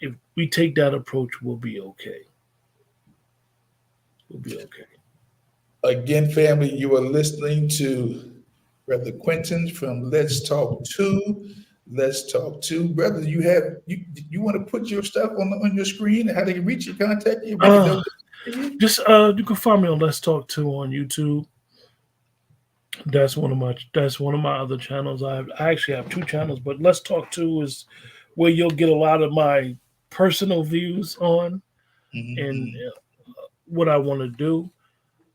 If we take that approach, we'll be okay. We'll be okay. Again, family, you are listening to Brother Quentin from Let's Talk 2. Let's Talk 2. Brother, you want to put your stuff on your screen and how they can reach you, contact you, make a Uh, donation to you? just you can find me on Let's Talk 2 on YouTube. That's one of my other channels. I actually have two channels, but Let's Talk 2 is where you'll get a lot of my personal views on and Mhm. what I want to do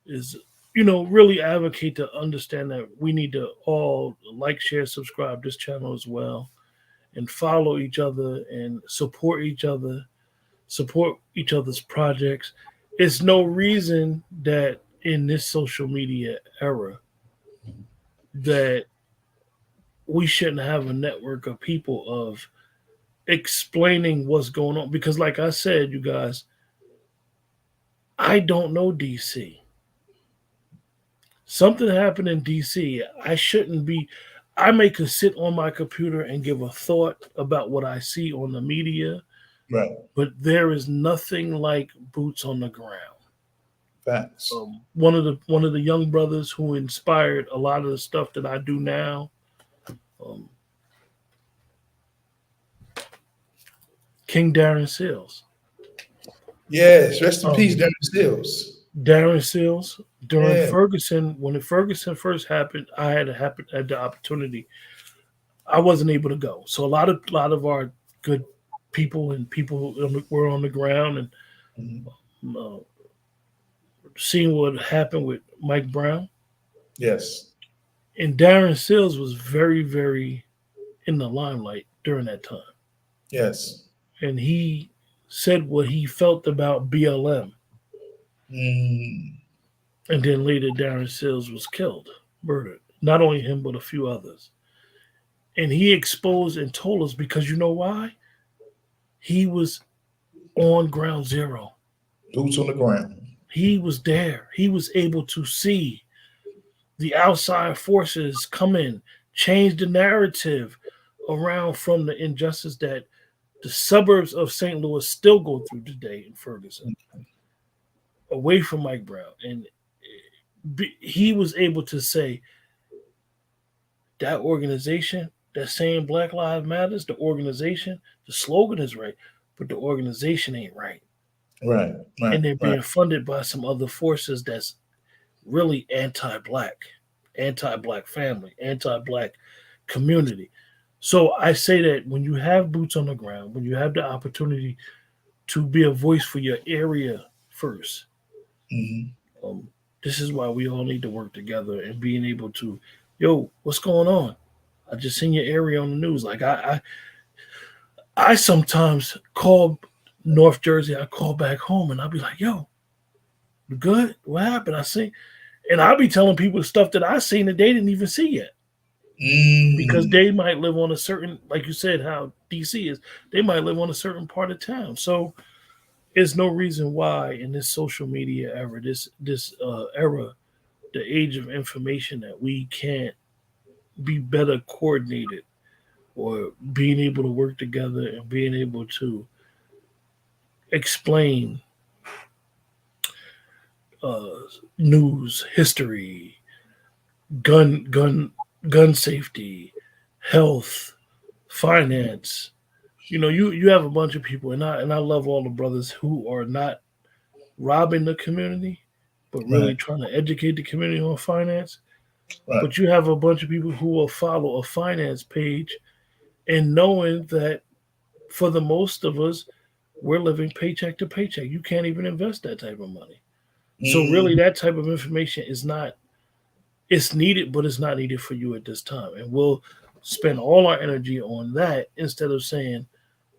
is really advocate to understand that we need to all like, share, subscribe this channel as well, and follow each other and support each other's projects. It's no reason that in this social media era that we shouldn't have a network of people of explaining what's going on, because like I said, you guys, I don't know DC. Something happened in DC. I shouldn't be. I may could sit on my computer and give a thought about what I see on the media, Right. but there is nothing like boots on the ground. Facts. One of the young brothers who inspired a lot of the stuff that I do now, um, King Darren Seals. Yes. Rest in peace, Um, Darren Stills. Darren Seals during Yeah. Ferguson, when Ferguson first happened, I had the opportunity. I wasn't able to go, so a lot of our good people and people were on the ground and Mhm. uh, seeing what happened with Mike Brown. Yes. And Darren Seals was very, very in the limelight during that time, Yes. and he said what he felt about BLM. Mm. And then later, Darren Seals was killed, murdered. Not only him, but a few others. And he exposed and told us, because you know why? He was on ground zero. Boots on the ground. He was there. He was able to see the outside forces come in, change the narrative around from the injustice that the suburbs of St. Louis still go through today in Ferguson, away from Mike Brown. And he was able to say that organization, that saying Black Lives Matters, the organization, the slogan is right, but the organization ain't right. Right. Right. And they're Right. being funded by some other forces that's really anti-black, anti-black family, anti-black community. So I say that when you have boots on the ground, when you have the opportunity to be a voice for your area first, Mhm. um, this is why we all need to work together and being able to, yo, what's going on? I just seen your area on the news. Like I sometimes call North Jersey. I call back home and I'll be like, yo, you good? What happened? I see. And I'll be telling people stuff that I seen that they didn't even see yet, because Mm. they might live on a certain, like you said, how DC is, they might live on a certain part of town. So there's no reason why in this social media era, this era, the age of information, that we can't be better coordinated or being able to work together and being able to explain uh, news, history, gun, gun, gun safety, health, finance, you have a bunch of people, and I love all the brothers who are not robbing the community, but Right, really trying to educate the community on finance. right. But you have a bunch of people who will follow a finance page and knowing that for the most of us, we're living paycheck to paycheck. You can't even invest that type of money. So really, Mm, that type of information is not. It's needed, but it's not needed for you at this time. And we'll spend all our energy on that instead of saying,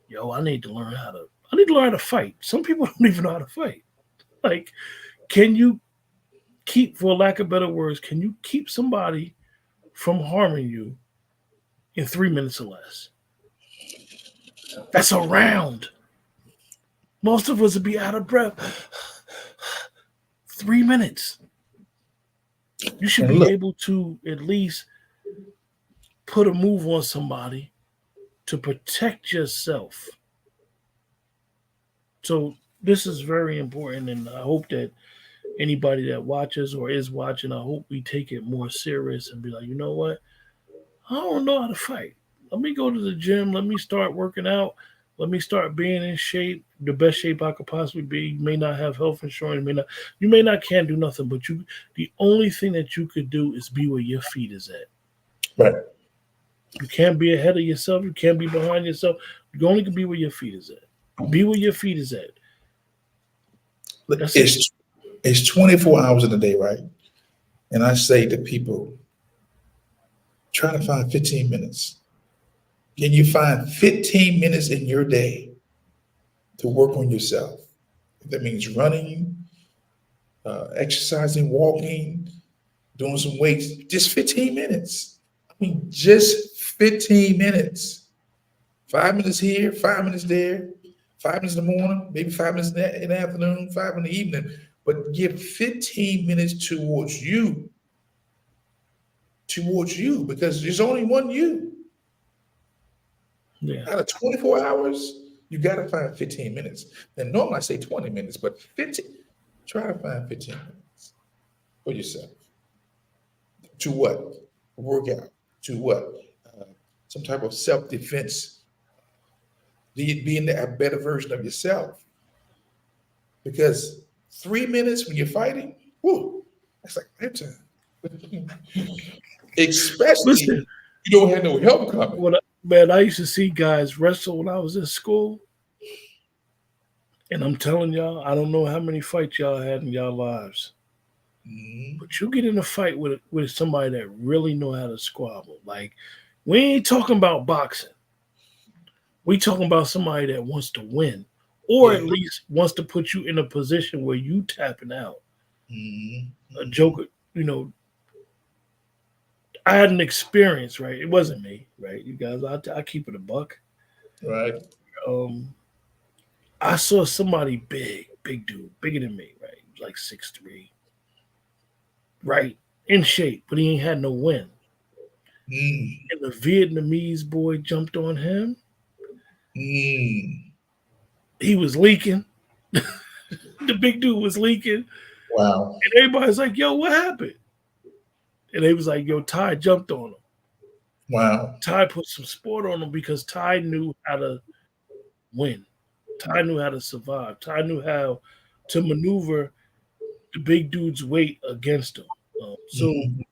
"Yo, I need to learn how to. I need to learn how to fight." Some people don't even know how to fight. Like, can you keep, for lack of better words, can you keep somebody from harming you in 3 minutes or less? That's a round. Most of us would be out of breath. 3 minutes. You should and be look, able to at least put a move on somebody to protect yourself. So this is very important, and I hope that anybody that watches or is watching, I hope we take it more serious and be like, you know what? I don't know how to fight. Let me go to the gym. Let me start working out. Let me start being in shape, the best shape I could possibly be. You may not have health insurance, you may not can't do nothing, but the only thing that you could do is be where your feet is at. right. You can't be ahead of yourself. You can't be behind yourself. You only can be where your feet is at. Be where your feet is at. Look, That's it. it's 24 hours in a day, right? And I say to people, try to find 15 minutes. Can you find 15 minutes in your day to work on yourself? If that means running, exercising, walking, doing some weights, just 15 minutes. I mean, just 15 minutes. 5 minutes here, 5 minutes there, 5 minutes in the morning, maybe 5 minutes in the afternoon, five in the evening. But give 15 minutes towards you, because there's only one you. Yeah. Out of 24 hours, you got to find 15 minutes. And normally I say 20 minutes, but 15, try to find 15 minutes for yourself. To what? Workout. To what? Uh, some type of self defense, being a better version of yourself. Because 3 minutes when you're fighting, whoo, that's like lifetime. Listen, Especially you don't have no help coming. man, I used to see guys wrestle when I was in school, and I'm telling y'all, I don't know how many fights y'all had in y'all lives, Mhm. but you get in a fight with somebody that really know how to squabble. Like, we ain't talking about boxing. We talking about somebody that wants to win, or Yeah. at least wants to put you in a position where you tapping out. Mhm. A Mhm. joker, I had an experience, right? It wasn't me, right? You guys, I keep it a buck. Right. Um, I saw somebody big, big dude, bigger than me, right? He was like 6'3", right? In shape, but he ain't had no win. Mm. And the Vietnamese boy jumped on him. Mm. He was leaking. The big dude was leaking. Wow. And everybody's like, yo, what happened? And they was like, yo, Ty jumped on him. Wow. Ty put some sport on him because Ty knew how to win. Ty knew how to survive. Ty knew how to maneuver the big dude's weight against him. So Mhm.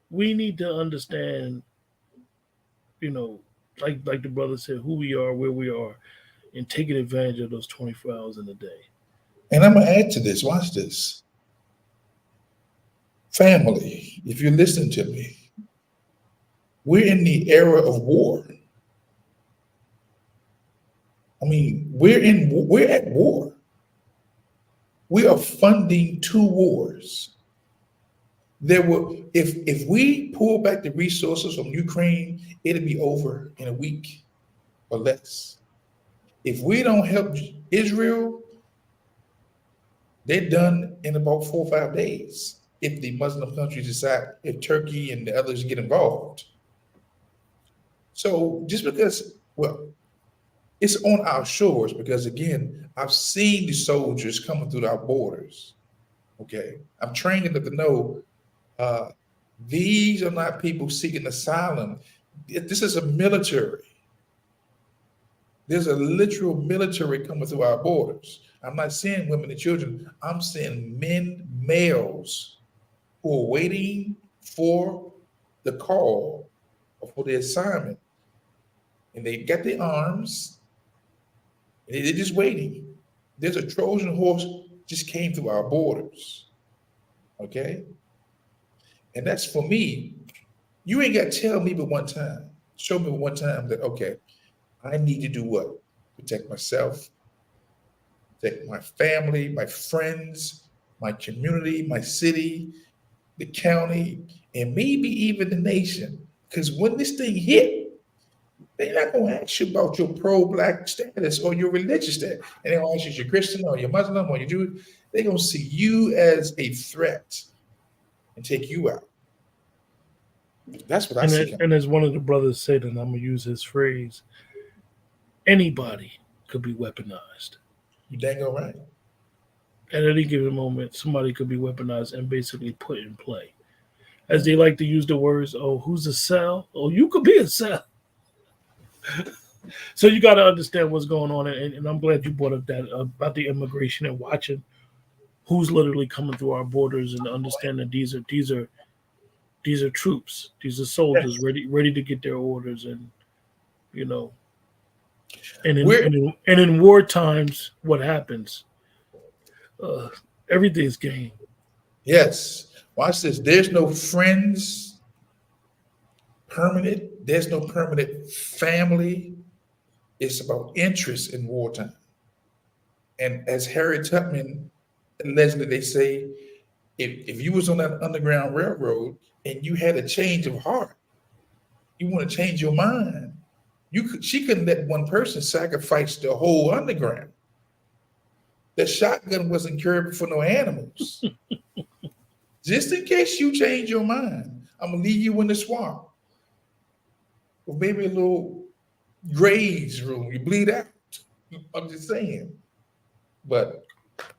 we need to understand, you know, like the brother said, who we are, where we are, and taking advantage of those 24 hours in a day. And I'm gonna add to this. Watch this. Family, if you're listening to me, we're in the era of war. I mean, we're at war. We are funding two wars. There will, if we pull back the resources from Ukraine, it'll be over in a week or less. If we don't help Israel, they're done in about 4 or 5 days. If the Muslim countries decide, if Turkey and the others get involved. So just because, well, it's on our shores, because again, I've seen the soldiers coming through our borders. Okay. I'm training them to know uh, these are not people seeking asylum. This is a military. There's a literal military coming through our borders. I'm not saying women and children. I'm saying men, males who are waiting for the call or for the assignment. And they got their arms and they're just waiting. There's a Trojan horse just came through our borders. Okay? And that's for me. You ain't got to tell me but one time. Show me one time that, okay, I need to do what? Protect myself, protect my family, my friends, my community, my city, the county, and maybe even the nation. Because when this thing hit, they're not going to ask you about your pro-black status or your religious status. And they're going to ask you if you're Christian or you're Muslim or you're Jewish. They're going to see you as a threat and take you out. That's what I see coming. And as one of the brothers said, and I'm gonna use his phrase, anybody could be weaponized. You dang all right. At any given moment, somebody could be weaponized and basically put in play. As they like to use the words, oh, who's a cell? Oh, you could be a cell. So you got to understand what's going on. And I'm glad you brought up that about the immigration and watching who's literally coming through our borders and understand that these are troops, these are soldiers ready to get their orders, and you know, and in war times, what happens? Everything's game. Yes. Watch this. There's no friends permanent. There's no permanent family. It's about interest in wartime. And as Harriet Tubman allegedly, they say, if you was on that Underground Railroad and you had a change of heart, you want to change your mind, she couldn't let one person sacrifice the whole underground. The shotgun wasn't cured for no animals. Just in case you change your mind, I'm gonna leave you in the swamp. Or maybe a little graves room. You bleed out. I'm just saying. But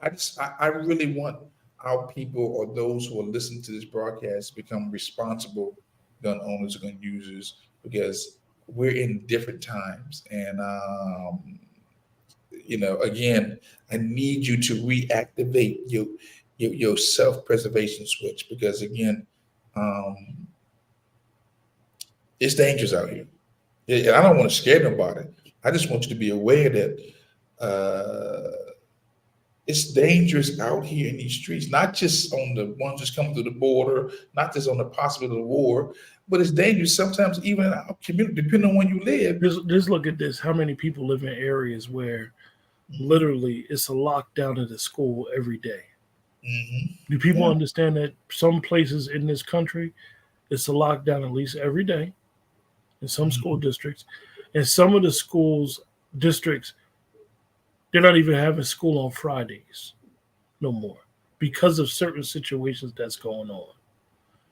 I really want our people or those who are listening to this broadcast to become responsible gun owners and gun users, because we're in different times. And again, I need you to reactivate your self-preservation switch, because again, it's dangerous out here. And I don't want to scare nobody. I just want you to be aware that it's dangerous out here in these streets, not just on the ones that's coming through the border, not just on the possibility of war, but it's dangerous sometimes even in our community, depending on where you live. Just look at this. How many people live in areas where literally it's a lockdown at the school every day? Mm-hmm. Do people understand that some places in this country, it's a lockdown at least every day in some school districts? And some of the schools, districts, they're not even having school on Fridays no more because of certain situations that's going on.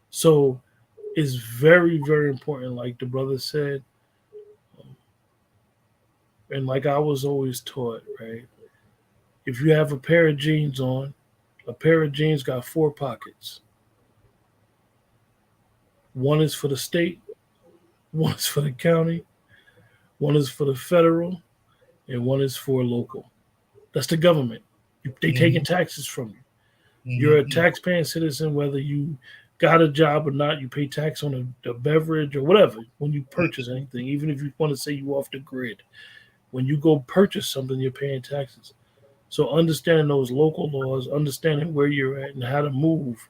So it's very, very important, like the brother said, and like I was always taught, right? If you have a pair of jeans on, a pair of jeans got 4 pockets. One is for the state, one is for the county, one is for the federal, and one is for local. That's the government. They taking taxes from you. You're a tax-paying citizen, whether you got a job or not. You pay tax on a beverage or whatever when you purchase anything. Even if you want to say you off the grid, when you go purchase something, you're paying taxes. So understanding those local laws, understanding where you're at and how to move,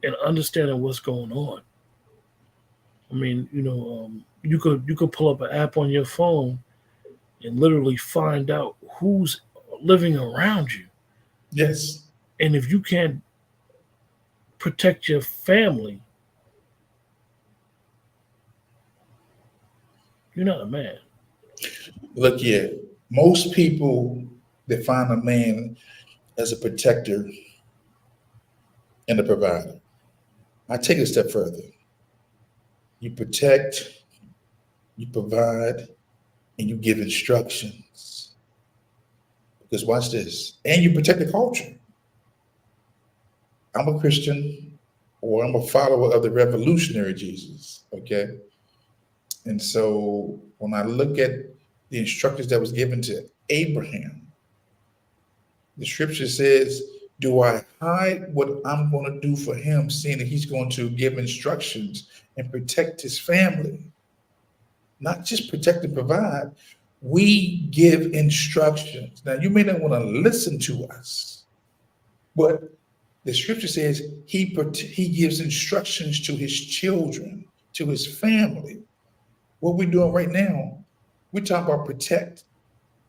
and understanding what's going on. I mean, you could pull up an app on your phone and literally find out who's living around you. Yes. And if you can't protect your family, you're not a man. Look here, most people define a man as a protector and a provider. I take it a step further. You protect, you provide, and you give instructions. Because watch this, and you protect the culture. I'm a Christian, or I'm a follower of the revolutionary Jesus, okay? And so when I look at the instructions that was given to Abraham. The scripture says, do I hide what I'm going to do for him, seeing that he's going to give instructions and protect his family? Not just protect and provide. We give instructions. Now, you may not want to listen to us, but the scripture says he gives instructions to his children, to his family. What we're doing right now, we're talking about protect,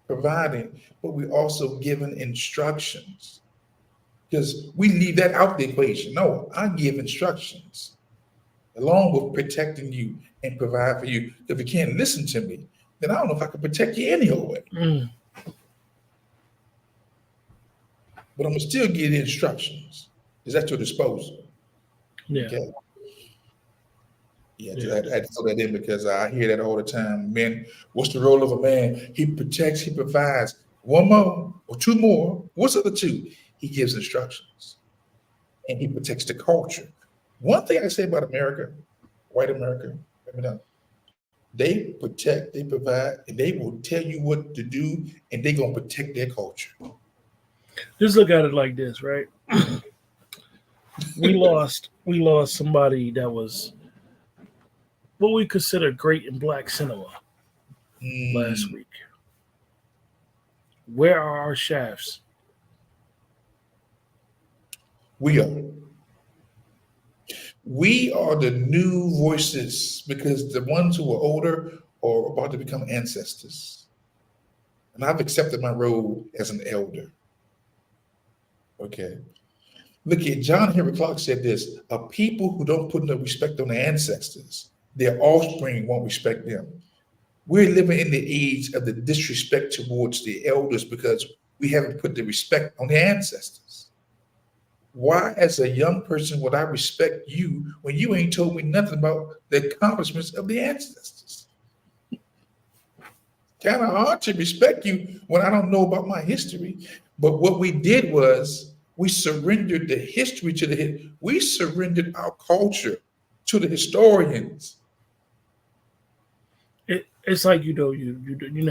providing, but we're also giving instructions, because we leave that out the equation. No, I give instructions along with protecting you and provide for you. If you can't listen to me, then I don't know if I can protect you any other way. But I'm gonna still give the instructions. Is at your disposal? Yeah. Okay. Yeah, Yeah. I had to throw that in because I hear that all the time. Men, what's the role of a man? He protects, he provides. One more or two more. What's the other two? He gives instructions and he protects the culture. One thing I say about America, white America, let me know. They protect, they provide, and they will tell you what to do, and they're gonna protect their culture. Just look at it like this, right? We lost somebody that was what we consider great in black cinema last Mm, week. Where are our shafts? we are. We are the new voices because the ones who are older are about to become ancestors. And I've accepted my role as an elder. Okay. Look at John Henry Clark said this: a people who don't put no respect on their ancestors, their offspring won't respect them. We're living in the age of the disrespect towards the elders because we haven't put the respect on the ancestors. Why, as a young person, would I respect you when you ain't told me nothing about the accomplishments of the ancestors? Kind of hard to respect you when I don't know about my history. But what we did was we surrendered the history to we surrendered our culture to the historians. It's like you know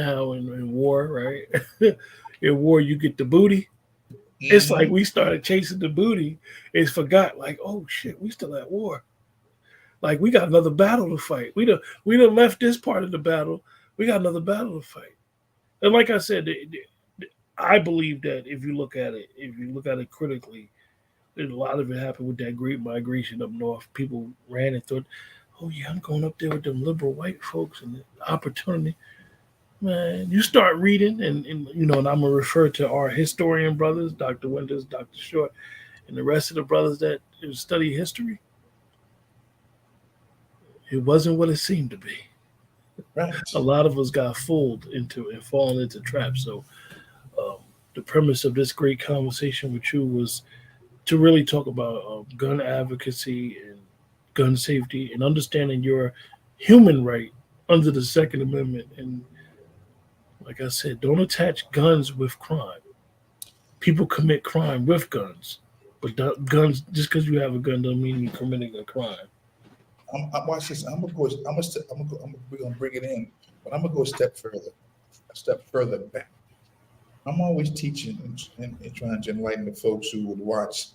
how in war, right? In war you get the booty. It's like Mhm. we started chasing the booty and forgot, like, oh shit, we still at war. Like we got another battle to fight. We done left this part of the battle. We got another battle to fight. And like I said, I believe that if you look at it critically, a lot of it happened with that great migration up north. People ran and thought, "Oh yeah, I'm going up there with them liberal white folks and the opportunity." Man, you start reading, and I'm gonna refer to our historian brothers, Dr. Winters, Dr. Short, and the rest of the brothers that study history. It wasn't what it seemed to be. Right. A lot of us got fooled into and fallen into traps. So, um, the premise of this great conversation with you was to really talk about gun advocacy and gun safety and understanding your human right under the Second Amendment. And like I said, don't attach guns with crime. People commit crime with guns, but guns just because you have a gun doesn't mean you're committing a crime. I'm watch this. I'm gonna go. We're gonna bring it in, but I'm gonna go a step further back. I'm always teaching and trying to enlighten the folks who would watch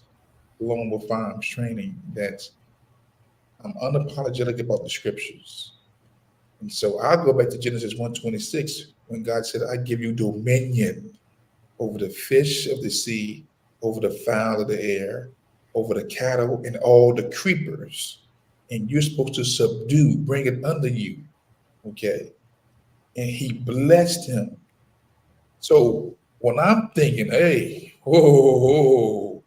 Lone Wolf Farms training that I'm unapologetic about the scriptures. And so I'll go back to Genesis 1:26 when God said, I give you dominion over the fish of the sea, over the fowl of the air, over the cattle and all the creepers. And you're supposed to subdue, bring it under you. Okay. And he blessed him. So when I'm thinking, hey, whoa,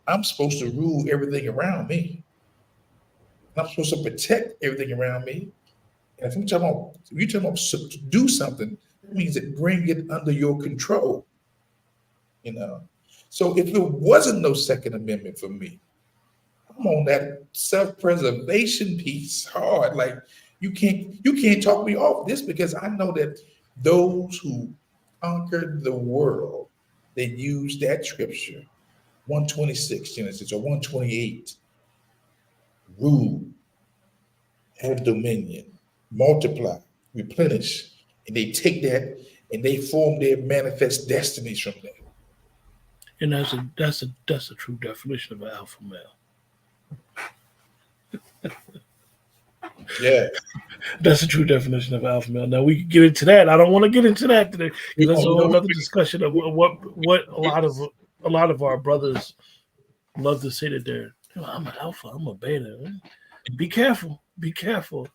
I'm supposed to rule everything around me. I'm supposed to protect everything around me. And if you're talking about do something, that means that bring it under your control, you know. So if it wasn't no Second Amendment for me, I'm on that self-preservation piece hard. Like you can't talk me off this because I know that those who conquered the world, they used that scripture, 126 Genesis or 128, rule, have dominion, multiply, replenish. And they take that and they form their manifest destinies from that. And that's a true definition of an alpha male. Yeah. That's a true definition of alpha male. Now we can get into that. I don't want to get into that today because that's a whole other discussion of what a lot of our brothers love to say that they're, I'm an alpha, I'm a beta. Be careful. Be careful.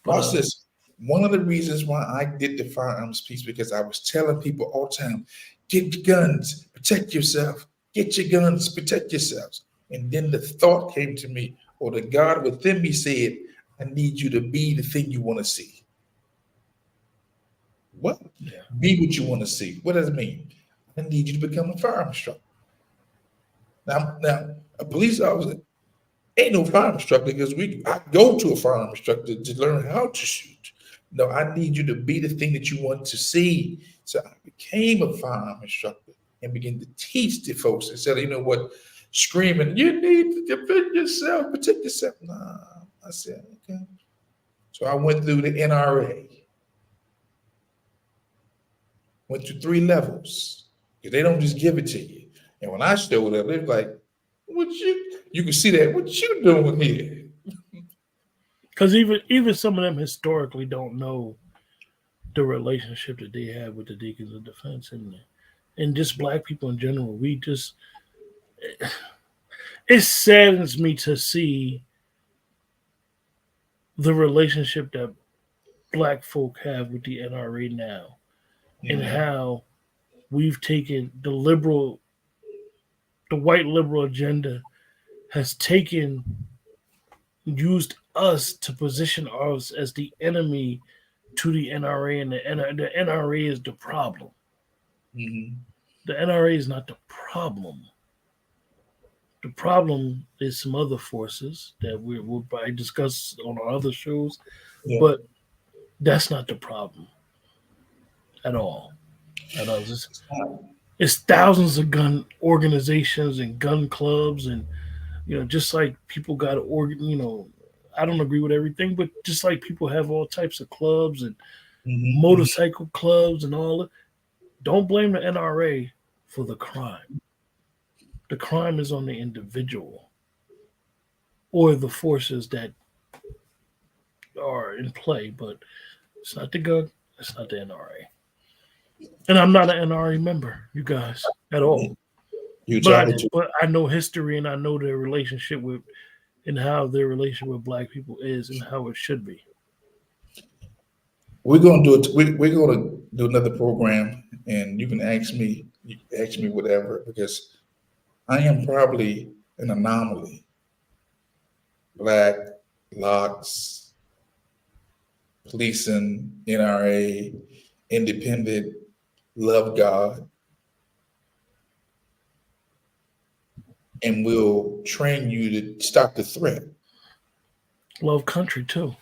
Watch this. One of the reasons why I did the firearms piece, because I was telling people all the time, get your guns, protect yourself. Get your guns, protect yourselves. And then the thought came to me, or the God within me said, I need you to be the thing you want to see. What? Yeah. Be what you want to see. What does it mean? I need you to become a firearms instructor. Now, a police officer ain't no firearms instructor because I go to a firearms instructor to learn how to shoot. No, I need you to be the thing that you want to see. So I became a firearms instructor and began to teach the folks and said, you know what, screaming, you need to defend yourself, protect yourself. Nah, I said, okay. So I went through the NRA, went through 3 levels. Because they don't just give it to you. And when I showed up, they were like, what you can see that, what you doing here? Because even some of them historically don't know the relationship that they have with the Deacons of Defense and just black people in general. It saddens me to see the relationship that black folk have with the NRA now, and how we've taken the white liberal agenda has used us to position us as the enemy to the NRA, and the NRA is the problem. Mm-hmm. The NRA is not the problem. The problem is some other forces that we'll probably discuss on our other shows, but that's not the problem at all. It's thousands of gun organizations and gun clubs, and just like people got to I don't agree with everything, but just like people have all types of clubs and motorcycle clubs and all that, don't blame the NRA for the crime. The crime is on the individual or the forces that are in play, but it's not the gun, it's not the NRA. And I'm not an NRA member, you guys, at all. But I know history, and I know their relationship with, and how their relationship with black people is, and how it should be. We're gonna do it. We're gonna do another program, and you can ask me whatever, because I am probably an anomaly. Black, locks, policing, NRA, independent, love God, and we'll train you to stop the threat. Love country too.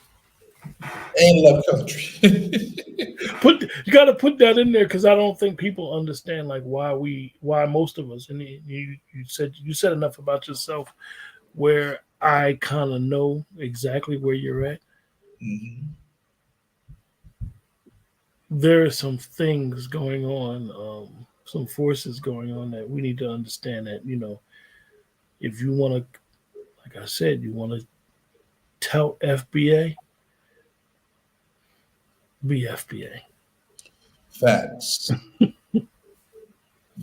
And love country. You got to put that in there, because I don't think people understand like why most of us. And you said enough about yourself where I kind of know exactly where you're at. Mm-hmm. There are some things going on, some forces going on that we need to understand. That if you want to, like I said, you want to tout FBA, be FBA. Facts.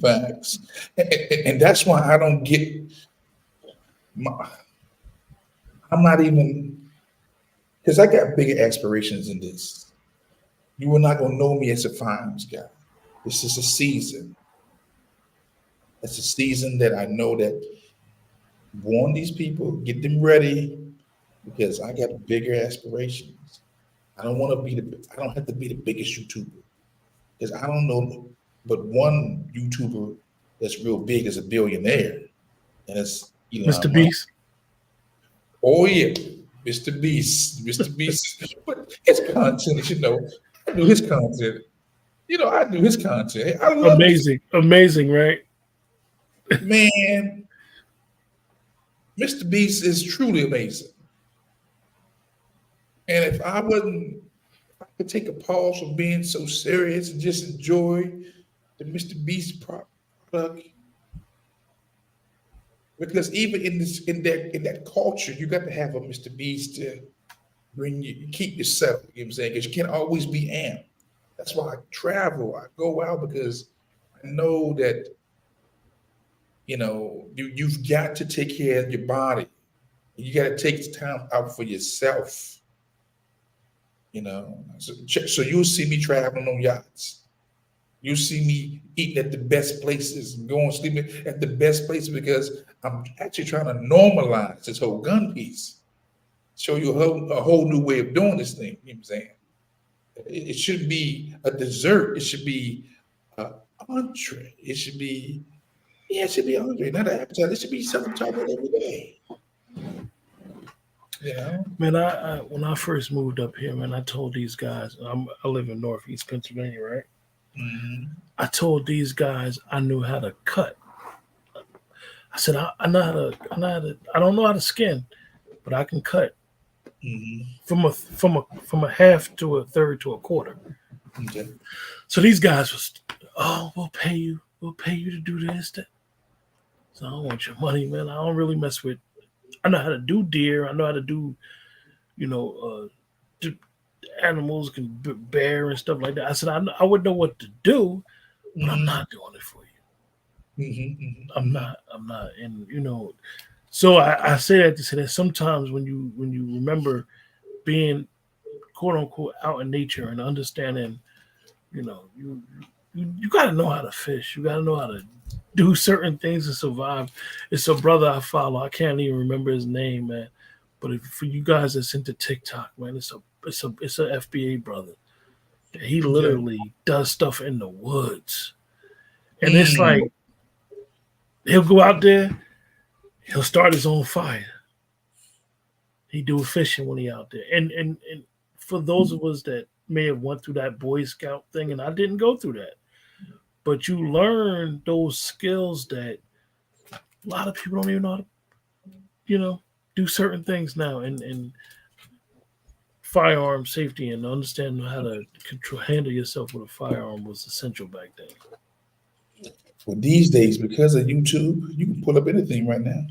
Facts. And that's why I don't get I'm not even, because I got bigger aspirations than this. You are not going to know me as a firearms guy. This is a season. It's a season that I know that warn these people, get them ready, because I got bigger aspirations. I don't have to be the biggest YouTuber, because I don't know but one YouTuber that's real big is a billionaire, and it's Mr. Beast. Oh yeah, Mr. Beast. But his content, I do his content. I do his content. I love amazing, right? Man, Mr. Beast is truly amazing. And if I But take a pause from being so serious and just enjoy the Mr. Beast product. Because even in that culture, you got to have a Mr. Beast to bring you keep yourself. You know what I'm saying? Because you can't always be amped. That's why I travel. I go out because I know that you've got to take care of your body. You got to take time out for yourself. So you'll see me traveling on yachts. You see me eating at the best places, going sleeping at the best places because I'm actually trying to normalize this whole gun piece. Show you a whole new way of doing this thing. You know what I'm saying? It should be a dessert. It should be an entree. It should be entree, not an appetizer. It should be something to talk about every day. You know? Man, I when I first moved up here, man, I told these guys, I live in Northeast Pennsylvania, right? Hmm. I told these guys I knew how to cut. I said I don't know how to skin, but I can cut Hmm. from a half to a third to a quarter. Okay. So these guys was, oh, we'll pay you to do this. That. So I don't want your money, man. I don't really mess with. I know how to do deer. I know how to do, you know, do animals can bear and stuff like that. I said I would know what to do, but I'm Hmm. not doing it for you. Hmm. I'm Hmm. not. I'm not. And so I say that to say that sometimes when you remember being quote unquote out in nature and understanding, you got to know how to fish. You got to know how to do certain things to survive. It's a brother I follow. I can't even remember his name, man. But for you guys that's into TikTok, man, it's a FBA brother. He Okay. literally does stuff in the woods, and it's Mm. like he'll go out there, he'll start his own fire. He do fishing when he out there, and for those of us that may have went through that Boy Scout thing, and I didn't go through that, but you learn those skills that a lot of people don't even know how to, you know, do certain things now, and firearm safety and understanding how to handle yourself with a firearm was essential back then. Well, these days, because of YouTube, you can pull up anything right now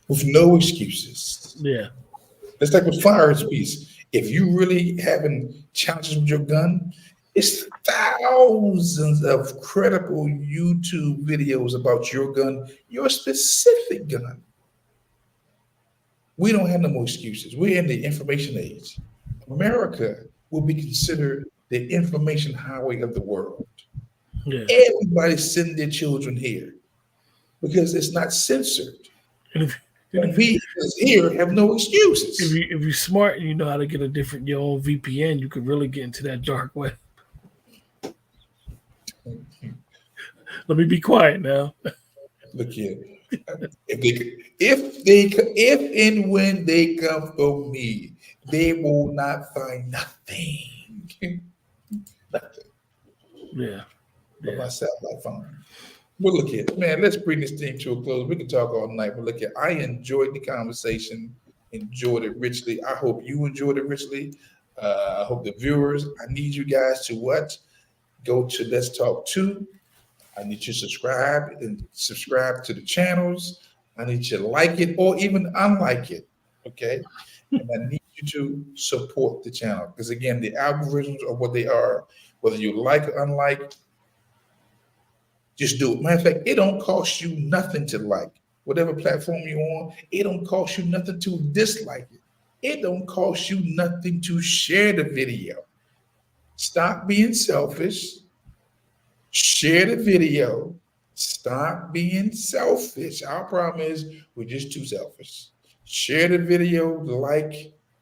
with no excuses. Yeah, It's like with fire piece. If you really having challenges with your gun, it's thousands of credible YouTube videos about your gun, your specific gun. We don't have no more excuses. We're in the information age. America will be considered the information highway of the world. yeah. Everybody send their children here because it's not censored. And if and And if you we as here have no if excuses. you if you're smart and you know how to get a different your own VPN, you could really get into that dark web. Let me be quiet now. Look here. If and when they come for me, they will not find nothing. Nothing Yeah, but yeah, my satellite phone. But look here, man, let's bring this thing to a close. We can talk all night, but look here, I enjoyed the conversation, enjoyed it richly. I hope you enjoyed it richly. I hope the viewers, I need you guys to what? Go to Let's Talk 2. I need you to subscribe to the channels. I need you to like it or even unlike it. Okay. And I need you to support the channel. Because again, the algorithms are what they are. Whether you like or unlike, just do it. Matter of fact, it don't cost you nothing to like. Whatever platform you're on, it don't cost you nothing to dislike it. It don't cost you nothing to share the video. Stop being selfish. Share the video. Stop being selfish. Our problem is we're just too selfish. Share the video,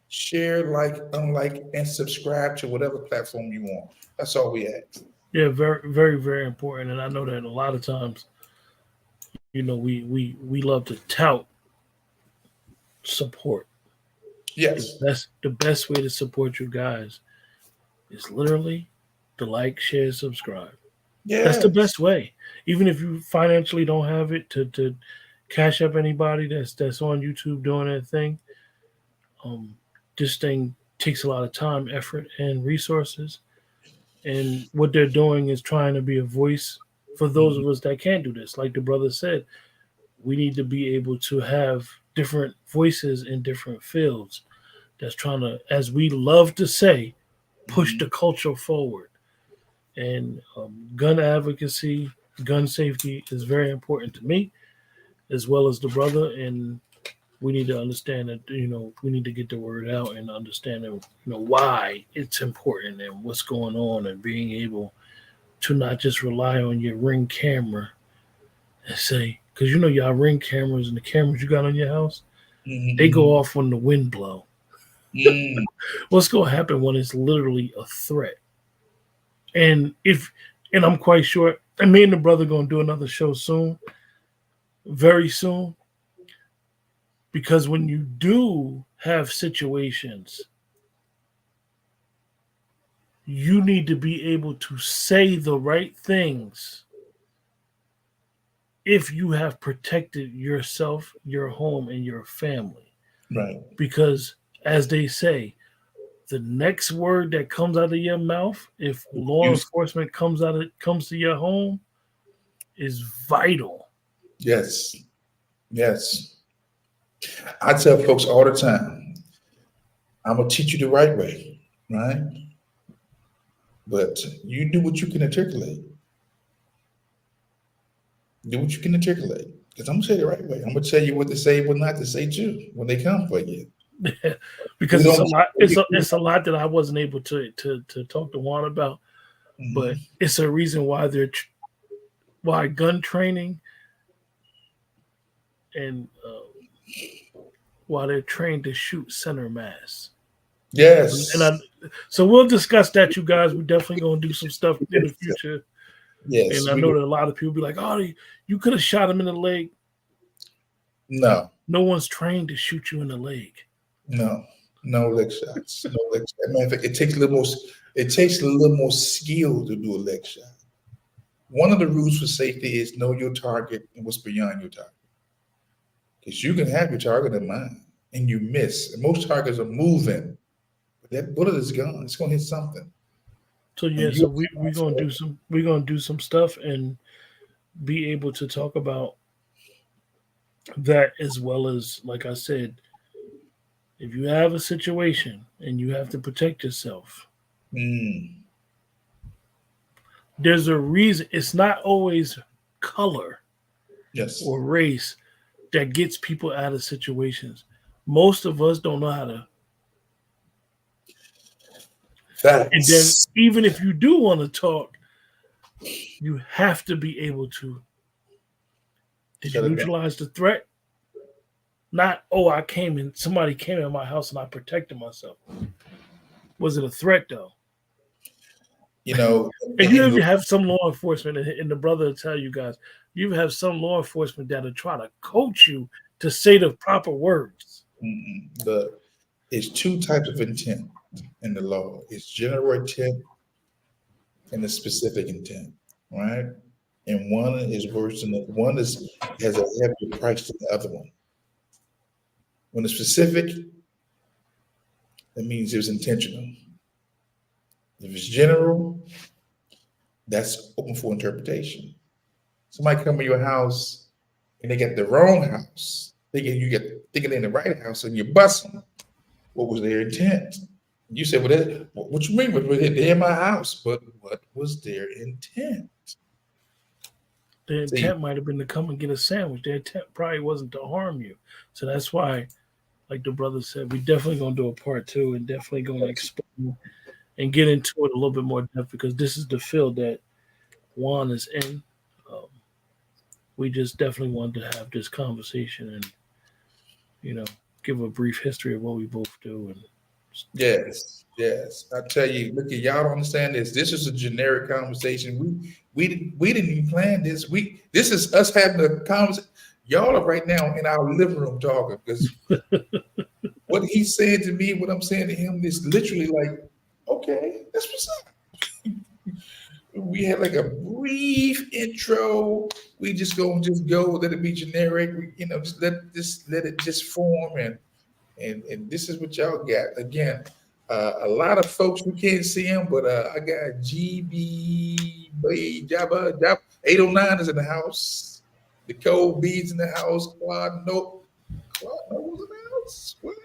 share, unlike, and subscribe to whatever platform you want. That's all we ask. yeah. Very, very, very important. And I know that a lot of times, we love to tout support. The Yes. best way to support you guys is literally to like, share, subscribe. That's the Yes. best way. Even if you financially don't have it to cash up anybody that's on YouTube doing that thing, um, just staying takes a lot of time, effort, and resources. And what they're doing is trying to be a voice for those Mhm. of us that can't do this. Like the brother said, we need to be able to have different voices in different fields that's trying to, as we love to say, push the Mhm. culture forward. And gun advocacy, gun safety is very important to me, as well as the brother. And we need to understand that we need to get the word out and understand that, why it's important and what's going on, and being able to not just rely on your ring camera and say, because your ring cameras and the cameras you got on your house, they go Mhm. off when the wind blow. Mhm. What's going to happen when it's literally a threat? And and I'm quite sure, and me and the brother going to do another show soon, very soon, because when you do have situations, you need to be able to say the right things if you have protected yourself, your home, and your family. Right. Because, as they say, the next word that comes out of your mouth, if law Use. enforcement comes to your home, is vital. Yes. Yes. I tell folks all the time, I'm gonna teach you the right way, right? But you do what you can articulate. Do what you can articulate. Because I'm gonna say it the right way. I'm gonna tell you what to say, what not to say too, when they come for you. We Because it's a don't. lot. It's a lot that I wasn't able to talk to Juan about, but Mhm. it's a reason why why gun training and why they're trained to shoot center mass. And Yes. so we'll discuss that, you guys. We're definitely gonna do some stuff in the future. And Yes. I We know go. that a lot of people be like, "Oh, you could have shot him in the leg." No. No one's trained to shoot you in the leg. No. No leg shots. No leg shots. Matter of fact, it takes a little more. It takes a little more skill to do a leg shot. One of the rules for safety is know your target and what's beyond your target. Because you can have your target in mind and you miss. And most targets are moving, but that bullet is gone. It's going to hit something. So And yeah, you so we're gonna do some stuff and be able to talk about that, as well as, like I said, if you have a situation and you have to protect yourself, mm, there's a reason. It's not always color yes, or race that gets people out of situations. Most of us don't know how to. And then, facts. even if you do want to talk, you have to be able to. Did you Shut it down. neutralize the threat? Not, oh, somebody came in my house and I protected myself. Was it a threat though? You know, And and, you and have some law enforcement, and the brother will tell you guys, you have some law enforcement that'll try to coach you to say the proper words. the it's two types of intent in the law. It's general intent and the specific intent, right? And one is worse than the one is has a heavier price than the other one. When it's specific, that means it was intentional. If it's general, that's open for interpretation. Somebody come to your house and they get the wrong house, thinking in the right house, and you bust them. What was their intent? You said, "Well, what you mean? They're in my house?" But what was their intent? The See, intent might have been to come and get a sandwich. The intent probably wasn't to harm you. So that's why, like the brother said, we definitely gonna do a part two and definitely gonna explain and get into it a little bit more depth, because this is the field that Juan is in. Um, we just definitely wanted to have this conversation and you know give a brief history of what we both do. And yes, yes. I tell you, look, y'all don't understand this. This is a generic conversation. We didn't even plan this. This is us having a conversation. Y'all are right now in our living room talking because what he's saying to me, what I'm saying to him, is literally like, okay, that's what's up. We had like a brief intro. We just go, let it be generic. Just let it just form, and this is what y'all got. Again, A lot of folks we can't see them, but I got GB Jabba 809 is in the house. Nicole B's in the house. Claude Noble's in the house. What?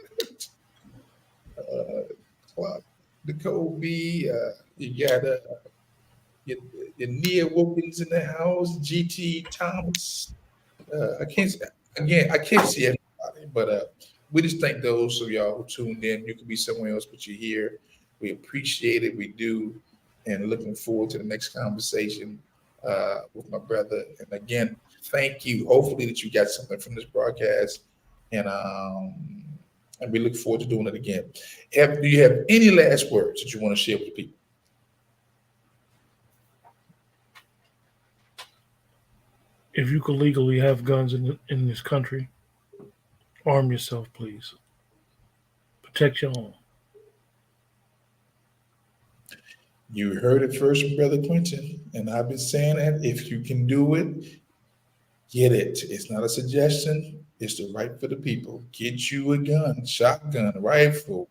Claude, Nicole B. You got your, your Nia Wilkins in the house. GT Thomas. I can't again. I can't see everybody, but we just thank those of y'all who tuned in. You could be somewhere else, but you're here. We appreciate it. We do, and looking forward to the next conversation with my brother. And again, thank you. Hopefully that you got something from this broadcast, and we look forward to doing it again. Do you have any last words that you want to share with the people? If you could legally have guns in this country, arm yourself, please. Protect your home. You heard it first from Brother Quentin, and I've been saying that if you can do it, get it. It's not a suggestion. It's the right for the people. Get you a gun, shotgun, rifle,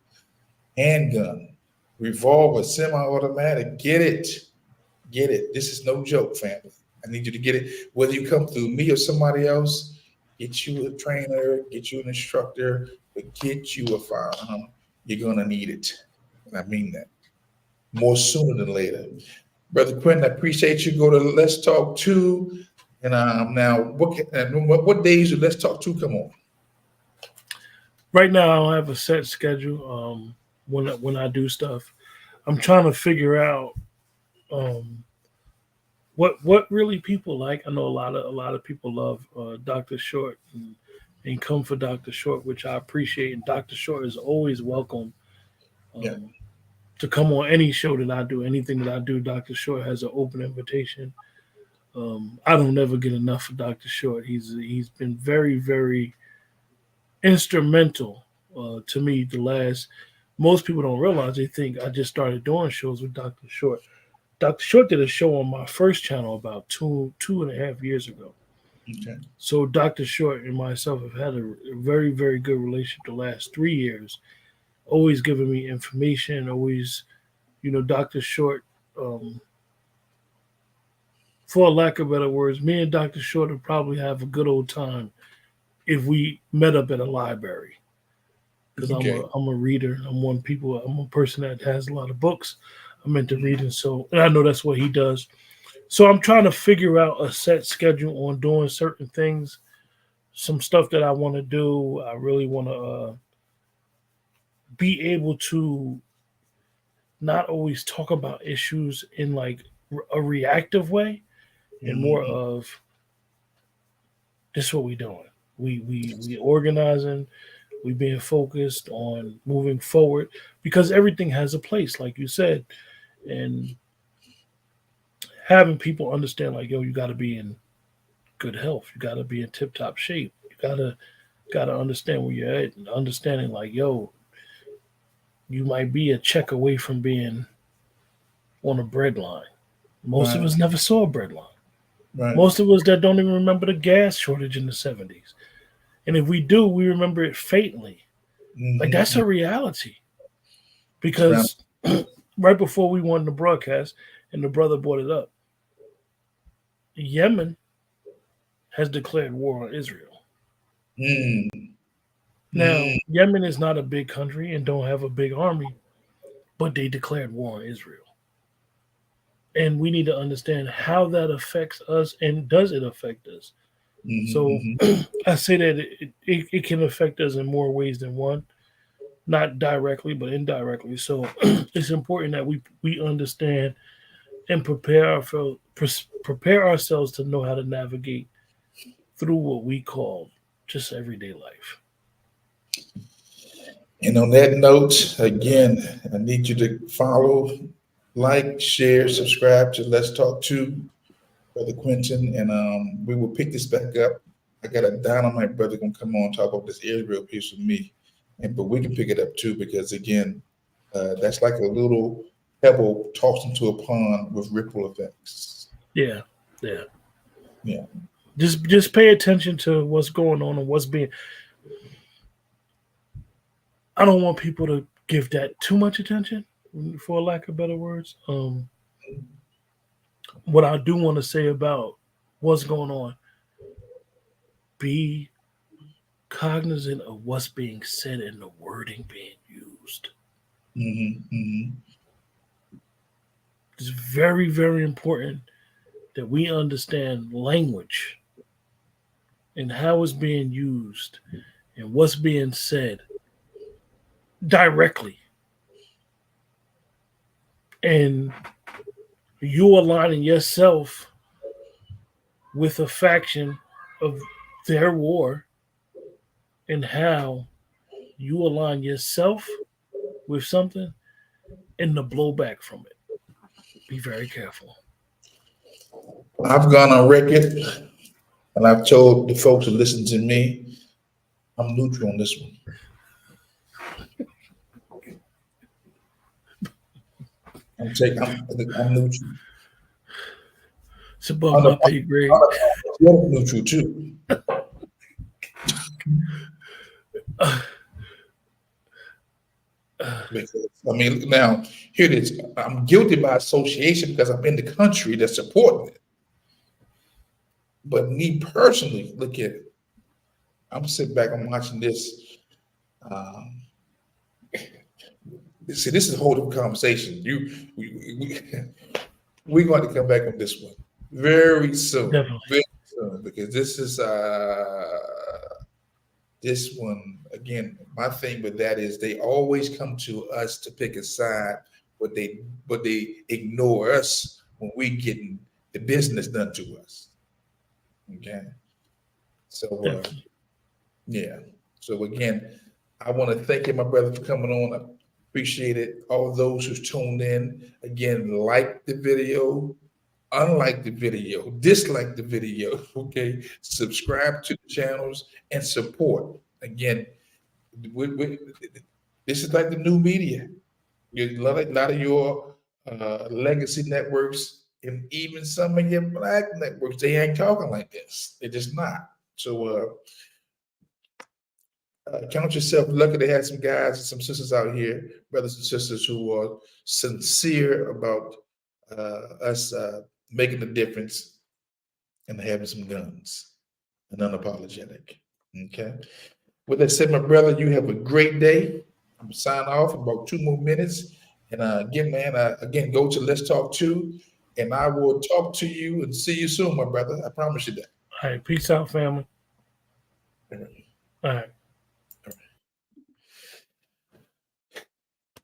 handgun, revolver, semi-automatic. Get it. Get it. This is no joke, family. I need you to get it. Whether you come through me or somebody else, get you a trainer, get you an instructor, but get you a firearm. You're going to need it. And I mean that. More sooner than later. Brother Quentin, I appreciate you. Go to Letstalk2. And now, what days do Letstalk2 come on? Right now, I don't have a set schedule when I do stuff. I'm trying to figure out what really people like. I know a lot of people love Dr. Short and come for Dr. Short, which I appreciate. And Dr. Short is always welcome to come on any show that I do. Anything that I do, Dr. Short has an open invitation. I don't ever get enough of Dr. Short. He's been very, very instrumental to me. Most people don't realize, they think I just started doing shows with Dr. Short. Dr. Short did a show on my first channel about two and a half years ago. Okay. So Dr. Short and myself have had a very, very good relationship the last 3 years. Always giving me information. Always, Dr. Short. For lack of better words, me and Dr. Short would probably have a good old time if we met up at a library. Because I'm a reader. I'm a person that has a lot of books. I'm into reading, and I know that's what he does. So I'm trying to figure out a set schedule on doing certain things, some stuff that I want to do. I really want to be able to not always talk about issues in like a reactive way, and more of this is what we're doing. We organizing, we being focused on moving forward, because everything has a place, like you said, and having people understand, like, yo, you got to be in good health, you got to be in tip top shape, you got to understand where you're at, and understanding, like, yo, you might be a check away from being on a bread line. Most of us never saw a bread line. Right. Most of us that don't even remember the gas shortage in the 70s. And if we do, we remember it faintly. Mm-hmm. Like, that's a reality. Because right before we won the broadcast, and the brother brought it up, Yemen has declared war on Israel. Now, Yemen is not a big country and don't have a big army, but they declared war on Israel. And we need to understand how that affects us, and does it affect us? So I say that it can affect us in more ways than one, not directly, but indirectly. So it's important that we understand and prepare ourselves to know how to navigate through what we call just everyday life. And on that note, again, I need you to follow, like, share, subscribe to Letstalk2, Brother Quentin, and we will pick this back up. I got a dynamite brother gonna come on and talk about this Israel piece with me, but we can pick it up too, because again, that's like a little pebble tossed into a pond with ripple effects. Yeah. Just pay attention to what's going on and what's being. I don't want people to give that too much attention, for lack of better words. What I do want to say about what's going on, be cognizant of what's being said and the wording being used. It's very, very important that we understand language and how it's being used and what's being said directly. And you aligning yourself with a faction of their war and how you align yourself with something and the blowback from it. Be very careful. I've gone on record and I've told the folks who listen to me, I'm neutral on this one. I'm neutral. It's above my pay grade. I'm neutral too. Because, I mean, now here it is. I'm guilty by association because I'm in the country that's supporting it. But me personally, look at it. I'm sitting back. I'm watching this. See, this is a whole different conversation. We're going to come back on this one very soon. Definitely. Very soon, because this is this one again. My thing with that is they always come to us to pick a side, but they ignore us when we getting the business done to us. Okay, so yeah. So again, I want to thank you, my brother, for coming on. I appreciate it. All those who's tuned in, again, like the video, unlike the video, dislike the video, okay? Subscribe to the channels and support. Again, this is like the new media. A lot of your legacy networks and even some of your black networks, they ain't talking like this. They're just not. So count yourself lucky to have some guys and some sisters out here, brothers and sisters who are sincere about us making a difference and having some guns and unapologetic. Okay. With that said, my brother, you have a great day. I'm signing off in about 2 more minutes. And again, man, again, go to Letstalk2, and I will talk to you and see you soon, my brother. I promise you that. All right. Peace out, family. All right.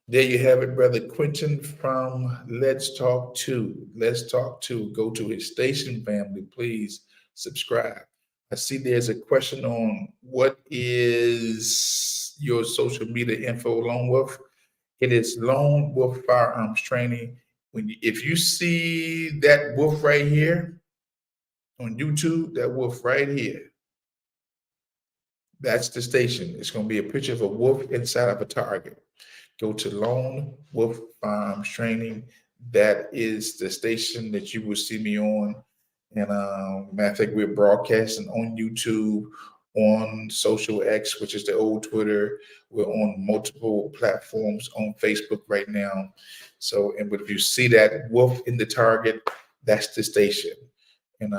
There you have it, brother Quentin from Letstalk2. Letstalk2. Go to his station, family. Please subscribe. I see there's a question on what is your social media info, Lone Wolf. It is Lone Wolf Firearms Training. If you see that wolf right here on YouTube, that wolf right here, that's the station. It's going to be a picture of a wolf inside of a target. Go to Lone Wolf Firearms Training. That is the station that you will see me on. And matter of fact, we're broadcasting on YouTube, on Social X, which is the old Twitter. We're on multiple platforms on Facebook right now. So, but if you see that wolf in the target, that's the station. And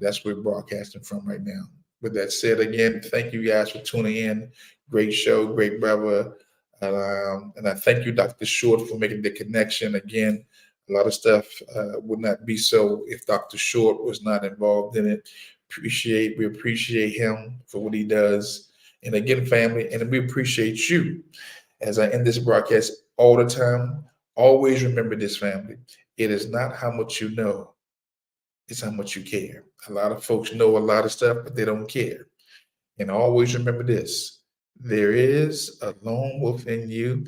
that's where we're broadcasting from right now. With that said, again, thank you guys for tuning in. Great show, great brother. And I thank you, Dr. Short, for making the connection. Again, a lot of stuff would not be so if Dr. Short was not involved in it. We appreciate him for what he does. And again, family, and we appreciate you. As I end this broadcast all the time, always remember this, family. It is not how much you know, it's how much you care. A lot of folks know a lot of stuff, but they don't care. And always remember this. There is a lone wolf in you.